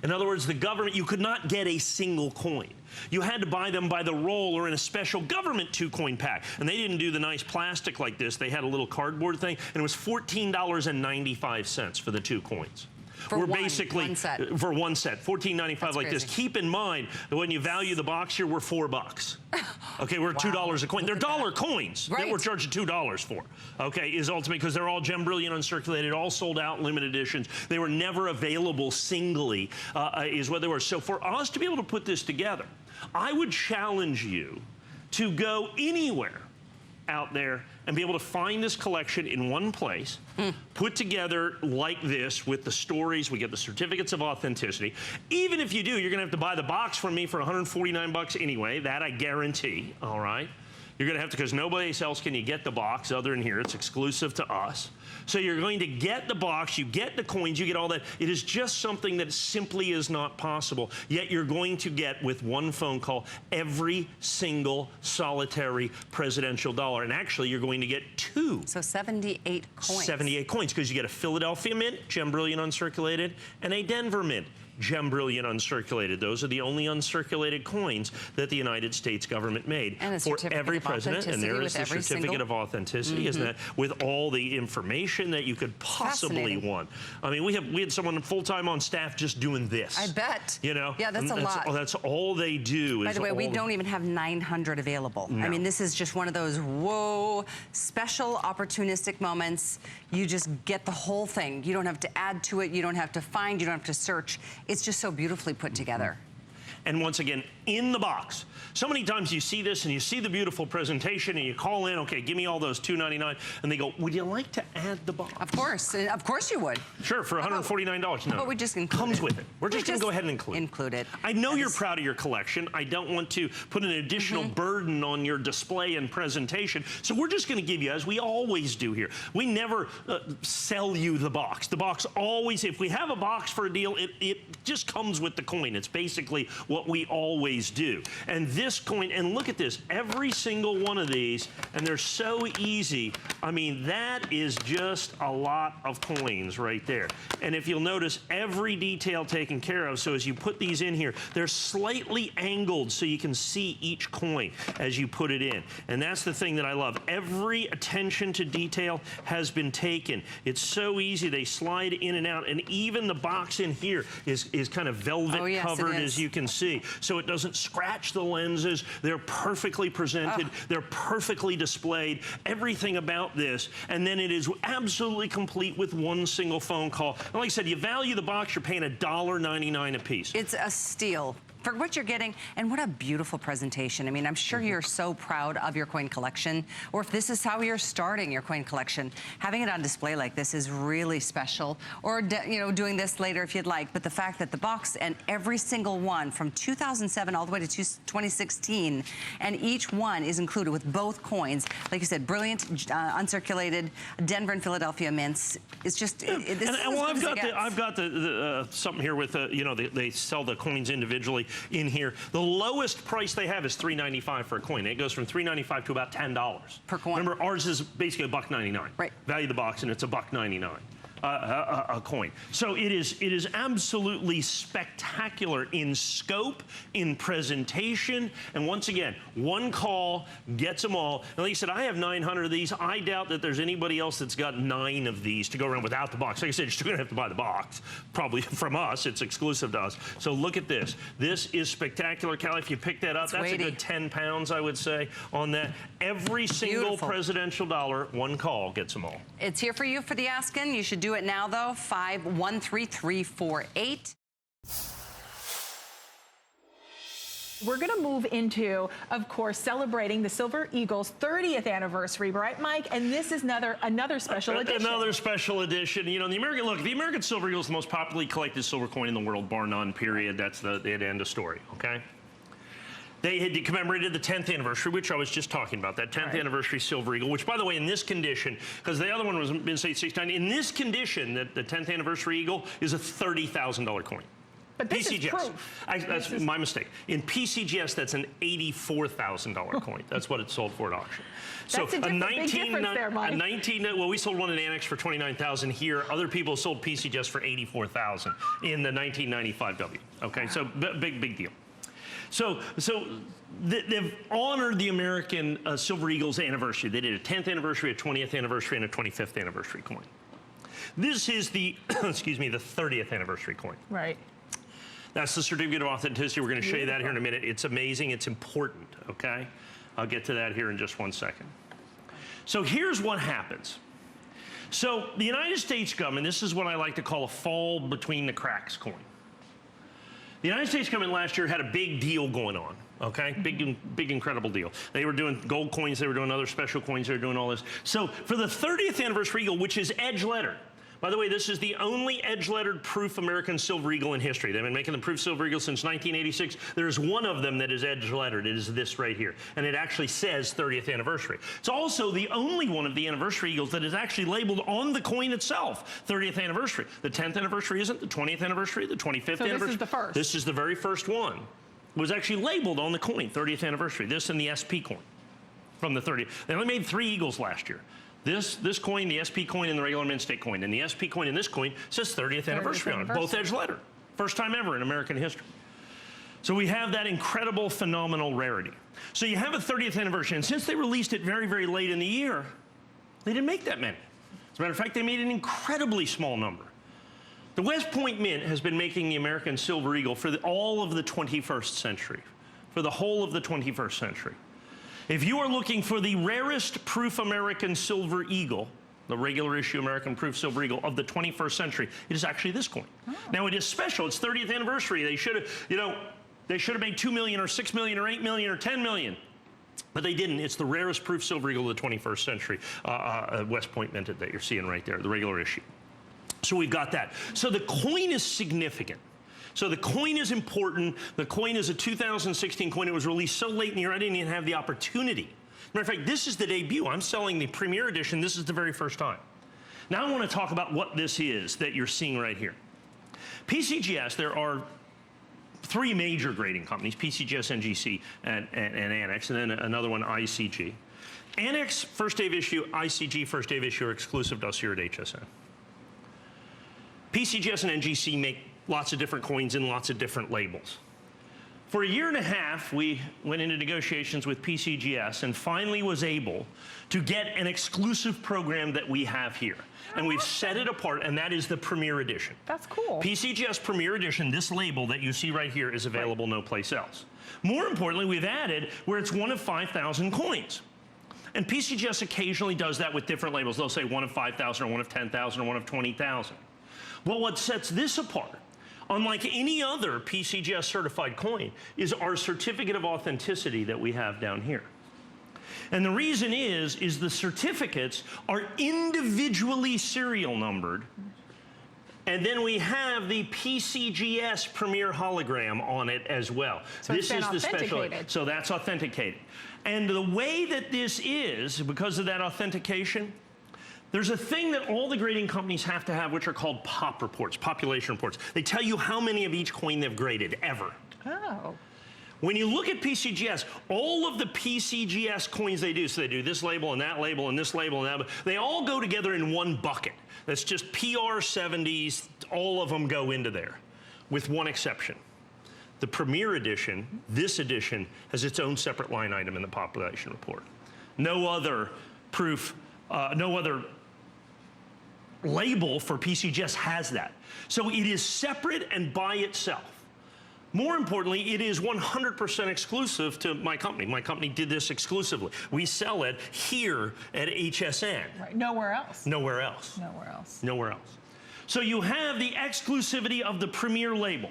In other words, the government, you could not get a single coin. You had to buy them by the roll or in a special government 2-coin pack. And they didn't do the nice plastic like this. They had a little cardboard thing, and it was $14.95 for the 2 coins. For one set. For one set, $14.95 like this. Keep in mind that when you value the box here, we're $4. Okay, we're $2 a coin. They're dollar coins that we're charging $2 for. Okay, is ultimately because they're all Gem Brilliant uncirculated, all sold out, limited editions. They were never available singly, is what they were. So for us to be able to put this together, I would challenge you to go anywhere out there and be able to find this collection in one place, put together like this with the stories. We get the certificates of authenticity. Even if you do, you're going to have to buy the box from me for $149 anyway. That I guarantee, all right? You're going to have to, because nobody else can you get the box other than here. It's exclusive to us. So you're going to get the box, you get the coins, you get all that. It is just something that simply is not possible. Yet you're going to get, with one phone call, every single solitary presidential dollar. And actually, you're going to get 2. So 78 coins. 78 coins, because you get a Philadelphia Mint, Gem Brilliant uncirculated, and a Denver Mint, Gem Brilliant uncirculated. Those are the only uncirculated coins that the United States government made for every president. And there is the certificate of authenticity, isn't that? With all the information that you could possibly want. I mean, we had someone full-time on staff just doing this. I bet. You know? Yeah, that's a lot. That's all they do. By the way, we don't even have 900 available. No. I mean, this is just one of those, whoa, special opportunistic moments. You just get the whole thing. You don't have to add to it. You don't have to find. You don't have to search. It's just so beautifully put together. And once again, in the box. So many times you see this and you see the beautiful presentation and you call in, okay, give me all those $2.99, and they go, would you like to add the box? Of course you would. Sure, for $149. No, but we just include comes with it. We're just going to go ahead and include it. I know you're proud of your collection. I don't want to put an additional burden on your display and presentation. So we're just going to give you, as we always do here, we never sell you the box. The box always, if we have a box for a deal, it just comes with the coin. It's basically what we always do. And this coin, and look at this, every single one of these, and they're so easy. I mean, that is just a lot of coins right there. And if you'll notice, every detail taken care of. So as you put these in here, they're slightly angled so you can see each coin as you put it in. And that's the thing that I love. Every attention to detail has been taken. It's so easy. They slide in and out. And even the box in here is kind of velvet covered, as you can see. see. So it doesn't scratch the lenses. They're perfectly presented. They're perfectly displayed. Everything about this. And then it is absolutely complete with one single phone call. And like I said, you value the box, you're paying $1.99 a piece. It's a steal for what you're getting, and what a beautiful presentation. I mean, I'm sure you're so proud of your coin collection, or if this is how you're starting your coin collection, having it on display like this is really special, or you know, doing this later if you'd like. But the fact that the box and every single one from 2007 all the way to 2016, and each one is included with both coins, like you said, brilliant uncirculated Denver and Philadelphia mints. It's just this I've got the something here with you know, they sell the coins individually in here. The lowest price they have is $3.95 for a coin. It goes from $3.95 to about $10 per coin. Remember, ours is basically $1.99. Right. Value the box, and it's $1.99. A coin. So it is absolutely spectacular in scope, in presentation, and once again, one call gets them all. And like I said, I have 900 of these. I doubt that there's anybody else that's got 9 of these to go around without the box. Like I said, you're still gonna have to buy the box, probably from us. It's exclusive to us. So look at this. This is spectacular, Callie. If you pick that up, that's weighty. A good 10 pounds, I would say, on that. Every single presidential dollar, one call gets them all. It's here for you for the asking. You should do it now, though. 513348. We're going to move into, of course, celebrating the Silver Eagle's 30th anniversary, right, Mike? And this is another special edition. Another special edition. You know, the American Silver Eagle is the most popularly collected silver coin in the world, bar none, period. That's the end of story, okay? They had commemorated the 10th anniversary, which I was just talking about, that 10th anniversary Silver Eagle, which, by the way, in this condition, because the other one was been say 69, in this condition, the 10th anniversary Eagle is a $30,000 coin. But this is proof. That's my mistake. In PCGS, that's an $84,000 coin. That's what it sold for at auction. That's a big difference there, Mike. Well, we sold one in Annex for $29,000 here. Other people sold PCGS for $84,000 in the 1995 W. Okay, wow. So big deal. So they've honored the American Silver Eagle's anniversary. They did a 10th anniversary, a 20th anniversary, and a 25th anniversary coin. This is the, excuse me, the 30th anniversary coin. Right. That's the certificate of authenticity. We're going to show you that here in a minute. It's amazing. It's important, okay? I'll get to that here in just one second. So here's what happens. So the United States government, this is what I like to call a fall between the cracks coin. The United States government last year had a big deal going on, okay? Big, incredible deal. They were doing gold coins, they were doing other special coins, they were doing all this. So for the 30th anniversary Eagle, which is edge-lettered, by the way, this is the only edge-lettered proof American Silver Eagle in history. They've been making the proof Silver Eagle since 1986. There's one of them that is edge-lettered. It is this right here. And it actually says 30th anniversary. It's also the only one of the anniversary Eagles that is actually labeled on the coin itself, 30th anniversary. The 10th anniversry isn't, the 20th anniversary, the 25th anniversary. This is the first. This is the very first one. It was actually labeled on the coin, 30th anniversary. This and the SP coin from the 30th. They only made 3 Eagles last year. This coin, the SP coin, and the regular mint state coin. And the SP coin and this coin says 30th anniversary on it, both edge lettered. First time ever in American history. So we have that incredible, phenomenal rarity. So you have a 30th anniversary, and since they released it very, very late in the year, they didn't make that many. As a matter of fact, they made an incredibly small number. The West Point Mint has been making the American Silver Eagle for all of the 21st century, for the whole of the 21st century. If you are looking for the rarest proof American Silver Eagle, the regular issue American proof Silver Eagle of the 21st century, it is actually this coin. Oh. Now it is special, it's 30th anniversary. They should have, they should have made 2 million or 6 million or 8 million or 10 million. But they didn't. It's the rarest proof Silver Eagle of the 21st century, West Point minted that you're seeing right there, the regular issue. So we've got that. So the coin is significant. So the coin is important. The coin is a 2016 coin. It was released so late in the year, I didn't even have the opportunity. Matter of fact, this is the debut. I'm selling the premier edition. This is the very first time. Now I want to talk about what this is that you're seeing right here. PCGS, there are 3 major grading companies, PCGS, NGC, and Annex, and then another one, ICG. Annex, first day of issue, ICG, first day of issue, are exclusive to us here at HSN. PCGS and NGC make lots of different coins in lots of different labels. For a year and a half, we went into negotiations with PCGS and finally was able to get an exclusive program that we have here. And we've set it apart, and that is the Premier Edition. That's cool. PCGS Premier Edition, this label that you see right here, is available no place else. More importantly, we've added where it's one of 5,000 coins. And PCGS occasionally does that with different labels. They'll say one of 5,000 or one of 10,000 or one of 20,000. Well, what sets this apart, unlike any other PCGS certified coin, is our certificate of authenticity that we have down here. And the reason is the certificates are individually serial numbered. And then we have the PCGS Premier hologram on it as well. So this is the special. So that's authenticated. And the way that this is, because of that authentication, there's a thing that all the grading companies have to have, which are called POP reports, population reports. They tell you how many of each coin they've graded ever. Oh. When you look at PCGS, all of the PCGS coins they do, so they do this label and that label and this label and that, they all go together in one bucket. That's just PR70s, all of them go into there, with one exception. The Premier Edition, this edition, has its own separate line item in the population report. No other proof, no other label for PCGS has that. So it is separate and by itself. More importantly, it is 100% exclusive to my company. My company did this exclusively. We sell it here at HSN. Right. Nowhere else. Nowhere else. Nowhere else. Nowhere else. So you have the exclusivity of the Premier label.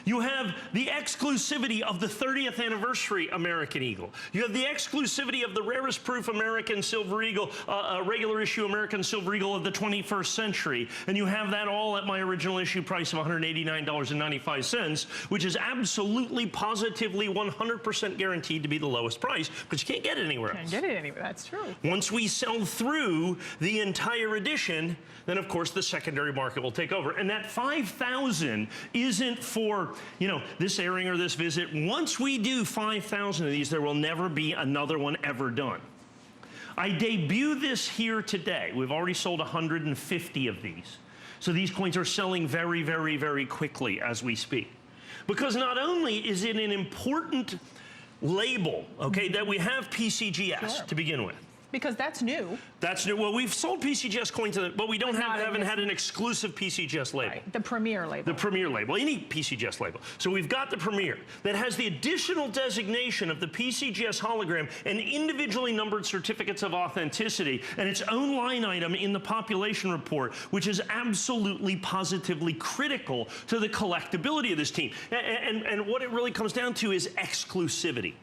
You have the exclusivity of the 30th anniversary American Eagle. You have the exclusivity of the rarest proof American Silver Eagle, regular issue American Silver Eagle of the 21st century. And you have that all at my original issue price of $189.95, which is absolutely, positively, 100% guaranteed to be the lowest price, because you can't get it anywhere else. Can't get it anywhere, that's true. Once we sell through the entire edition, then of course the secondary market will take over. And that 5,000 isn't for, you know, this airing or this visit. Once we do 5,000 of these, there will never be another one ever done. I debut this here today. We've already sold 150 of these. So these coins are selling very, very, very quickly as we speak. Because not only is it an important label, okay, that we have PCGS to begin with. Because that's new. That's new. Well, we've sold PCGS coins, but we haven't had an exclusive PCGS label. Right. The Premier label. The Premier label, any PCGS label. So we've got the Premier that has the additional designation of the PCGS hologram and individually numbered certificates of authenticity and its own line item in the population report, which is absolutely, positively critical to the collectability of this team. And what it really comes down to is exclusivity.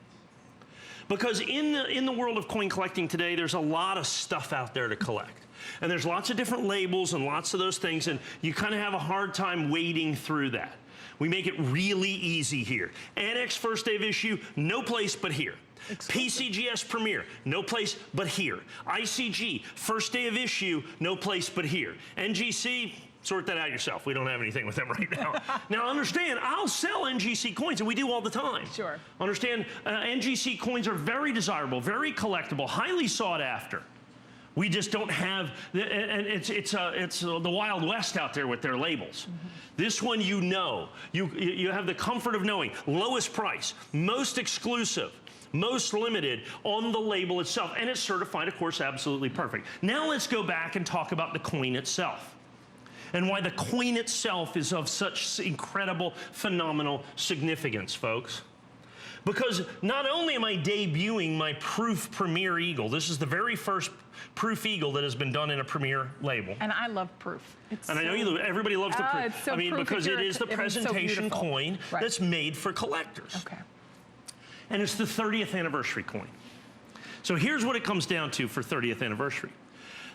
Because in the world of coin collecting today, there's a lot of stuff out there to collect. And there's lots of different labels and lots of those things, and you kind of have a hard time wading through that. We make it really easy here. Annex first day of issue, no place but here. PCGS Premier, no place but here. ICG, first day of issue, no place but here. NGC, sort that out yourself. We don't have anything with them right now. Now understand, I'll sell NGC coins, and we do all the time. Sure. Understand, NGC coins are very desirable, very collectible, highly sought after. We just don't have, and it's the Wild West out there with their labels. This one, you know, you have the comfort of knowing, lowest price, most exclusive, most limited on the label itself, and it's certified, of course, absolutely perfect. Now let's go back and talk about the coin itself, and why the coin itself is of such incredible, phenomenal significance, folks. Because not only am I debuting my Proof Premier Eagle, this is the very first Proof Eagle that has been done in a Premier label. And I love Proof. It's and I know you, everybody loves the Proof. It's so I mean, proof because it is the presentation so coin that's made for collectors. Okay. And it's the 30th anniversary coin. So here's what it comes down to for 30th anniversary.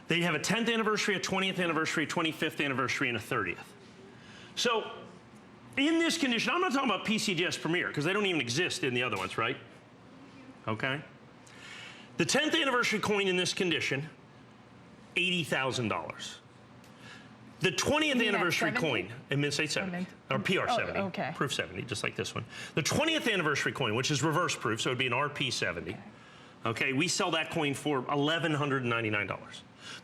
They have a 10th anniversary, a 20th anniversary, a 25th anniversary, and a 30th. So in this condition, I'm not talking about PCGS Premier, because they don't even exist in the other ones, right? Okay. The 10th anniversary coin in this condition, $80,000. The 20th anniversary coin, in Mid-State 70, or PR 70, Proof 70, just like this one. The 20th anniversary coin, which is reverse proof, so it would be an RP 70. Okay, we sell that coin for $1,199.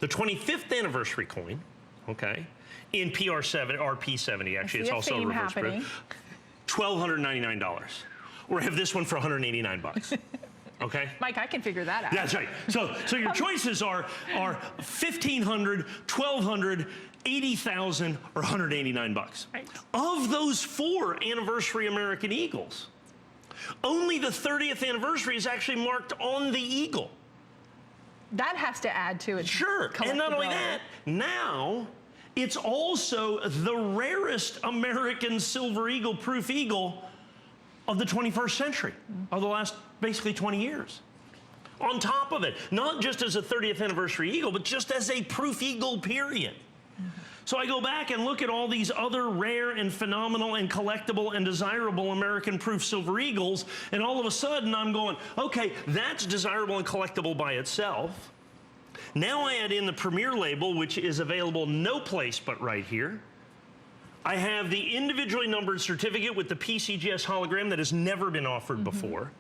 The 25th anniversary coin, okay, in PR 70, RP 70, actually, it's also reverse proof. $1,299. Or have this one for 189 bucks. Okay? Mike, I can figure that out. That's right. So your choices are $1,500, $1,200, $80,000, or 189 bucks. Right. Of those 4 anniversary American Eagles, only the 30th anniversary is actually marked on the Eagle. That has to add to it. Sure. And not only that, now it's also the rarest American Silver Eagle proof eagle of the 21st century, of the last basically 20 years. On top of it, not just as a 30th anniversary eagle, but just as a proof eagle, period. So I go back and look at all these other rare and phenomenal and collectible and desirable American proof silver eagles, and all of a sudden I'm going, okay, that's desirable and collectible by itself. Now I add in the Premier label, which is available no place but right here. I have the individually numbered certificate with the PCGS hologram that has never been offered before.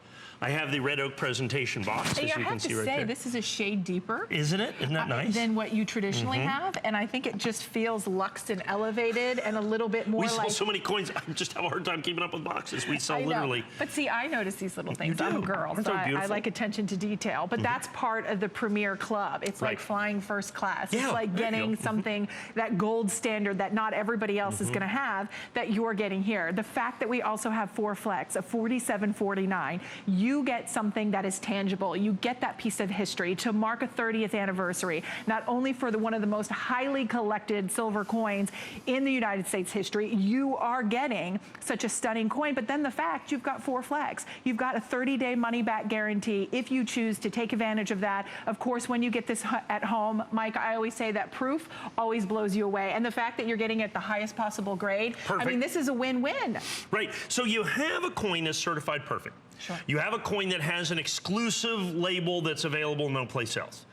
I have the red oak presentation box, as you can see right there. This is a shade deeper. Isn't it? Isn't that nice? Than what you traditionally have, and I think it just feels luxed and elevated and a little bit more we like... sell so many coins, I just have a hard time keeping up with boxes. We sell I know. literally... But see, I notice these little things. You do. I'm a girl, Aren't so they I beautiful? like attention to detail. But that's part of the Premier Club. It's like flying first class. Yeah, it's like there you getting go. something, that gold standard that not everybody else is going to have, that you're getting here. The fact that we also have 4 flex of $47.49, you get something that is tangible. You get that piece of history to mark a 30th anniversary, not only for one of the most highly collected silver coins in the United States history, you are getting such a stunning coin, but then the fact you've got 4 flex. You've got a 30-day money-back guarantee if you choose to take advantage of that. Of course, when you get this at home, Mike, I always say that proof always blows you away. And the fact that you're getting it at the highest possible grade, Perfect. I mean, this is a win-win. Right, so you have a coin that's certified perfect. Sure. You have a coin that has an exclusive label that's available no place else.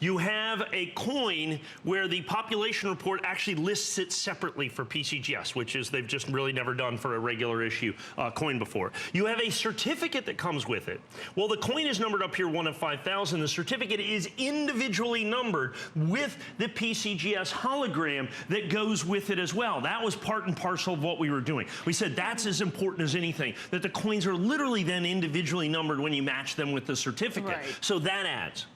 You have a coin where the population report actually lists it separately for PCGS, which is they've just really never done for a regular issue coin before. You have a certificate that comes with it. Well, the coin is numbered up here 1 of 5,000. The certificate is individually numbered with the PCGS hologram that goes with it as well. That was part and parcel of what we were doing. We said that's as important as anything, that the coins are literally then individually numbered when you match them with the certificate. Right. So that adds.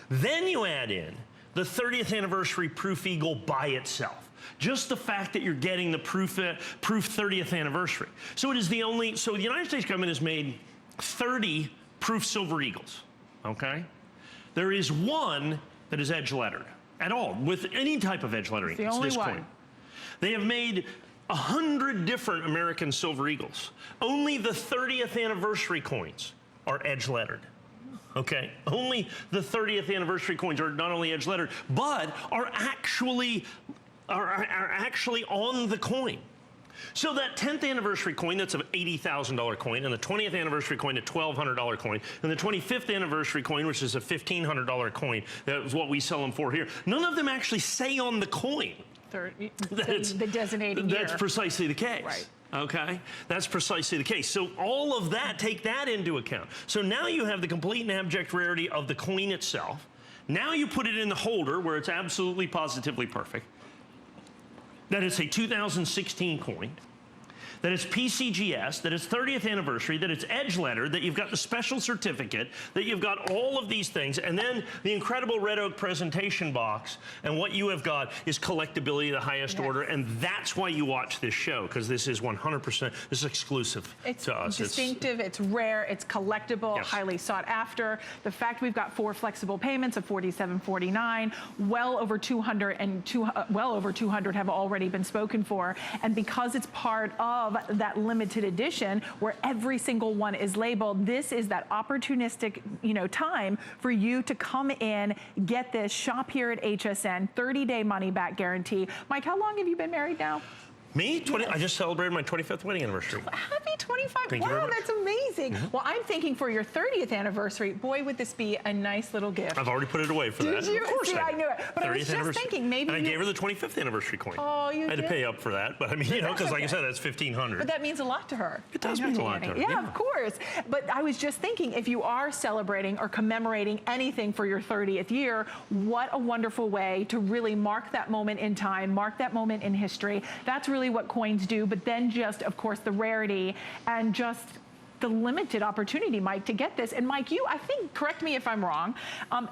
Then you add in the 30th anniversary proof eagle by itself. Just the fact that you're getting the proof 30th anniversary. So it is the only, so the United States government has made 30 proof silver eagles, okay? There is one that is edge lettered at all, with any type of edge lettering. It's the only this one. coin. They have made 100 different American silver eagles. Only the 30th anniversary coins are edge lettered. Okay, only the 30th anniversary coins are not only edge lettered, but are actually on the coin. So that 10th anniversary coin, that's an $80,000 coin, and the 20th anniversary coin, a $1,200 coin, and the 25th anniversary coin, which is a $1,500 coin, that is what we sell them for here. None of them actually say on the coin The designated year. That's precisely the case. Right. Okay, that's precisely the case. So all of that, take that into account. So now you have the complete and abject rarity of the coin itself. Now you put it in the holder where it's absolutely positively perfect. That it's a 2016 coin. That it's PCGS, that it's 30th anniversary, that it's edge lettered, that you've got the special certificate, that you've got all of these things, and then the incredible red oak presentation box, and what you have got is collectability of the highest order, and that's why you watch this show, because this is 100%, this is exclusive to us. It's distinctive, it's rare, it's collectible, Yes. highly sought after. The fact we've got 4 flexible payments of $47.49, well over 200 have already been spoken for, and because it's part of that limited edition where every single one is labeled, this is that opportunistic, time for you to come in, get this, shop here at HSN, 30-day money-back guarantee. Mike, how long have you been married now? Me? I just celebrated my 25th wedding anniversary. Happy 25. Thank you very wow, much. that's amazing. Well, I'm thinking for your 30th anniversary, boy, would this be a nice little gift. I've already put it away for that. Did you? Of course See, I knew it. But I was 30th just anniversary. thinking maybe and I gave her the 25th anniversary coin. Oh, you I had did? to pay up for that, but I mean, because like I said, that's $1,500. But that means a lot to her. It does I know, mean a lot to Danny. her, Yeah, yeah. of course. But I was just thinking, if you are celebrating or commemorating anything for your 30th year, what a wonderful way to really mark that moment in time, mark that moment in history. That's really really what coins do, but then just, of course, the rarity and just the limited opportunity, Mike, to get this. And Mike, you, I think, correct me if I'm wrong,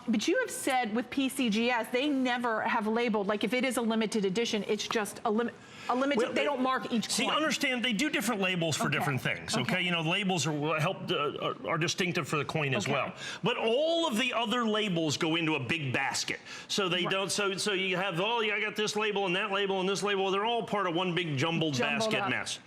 but you have said with PCGS, they never have labeled, like if it is a limited edition, it's just a limited, well, they don't mark each coin. See, understand, they do different labels for different things, okay? You know, labels are distinctive for the coin as well. But all of the other labels go into a big basket. So they don't, so you have, oh, I got this label and that label and this label. They're all part of one big jumbled basket mess.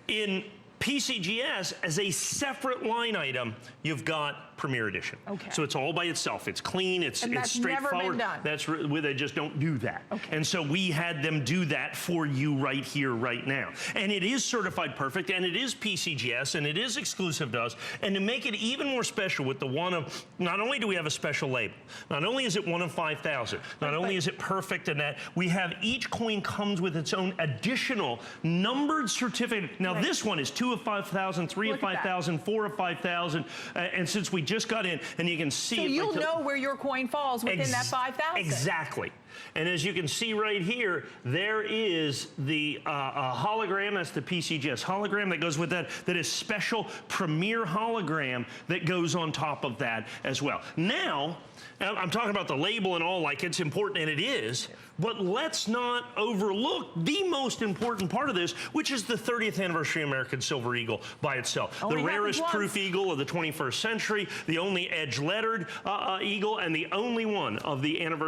In PCGS, as a separate line item, you've got Premier Edition. So it's all by itself. It's clean. It's straightforward. Never been done. That's where they just don't do that. And so we had them do that for you right here, right now. And it is certified perfect, and it is PCGS, and it is exclusive to us. And to make it even more special with the one of, not only do we have a special label, not only is it one of 5,000, not only is it perfect in that, we have each coin comes with its own additional numbered certificate. Now this one is 2 of 5,000, 3 of 5,000, 4 of 5,000, and since we just got in, and you can see so you'll know where your coin falls within that 5,000. Exactly. And as you can see right here, there is the hologram. That's the PCGS hologram that goes with that. That is special premier hologram that goes on top of that as well. Now, I'm talking about the label and all, like it's important, and it is, but let's not overlook the most important part of this, which is the 30th anniversary American Silver Eagle by itself. The rarest proof eagle of the 21st century, the only edge lettered eagle, and the only one of the anniversary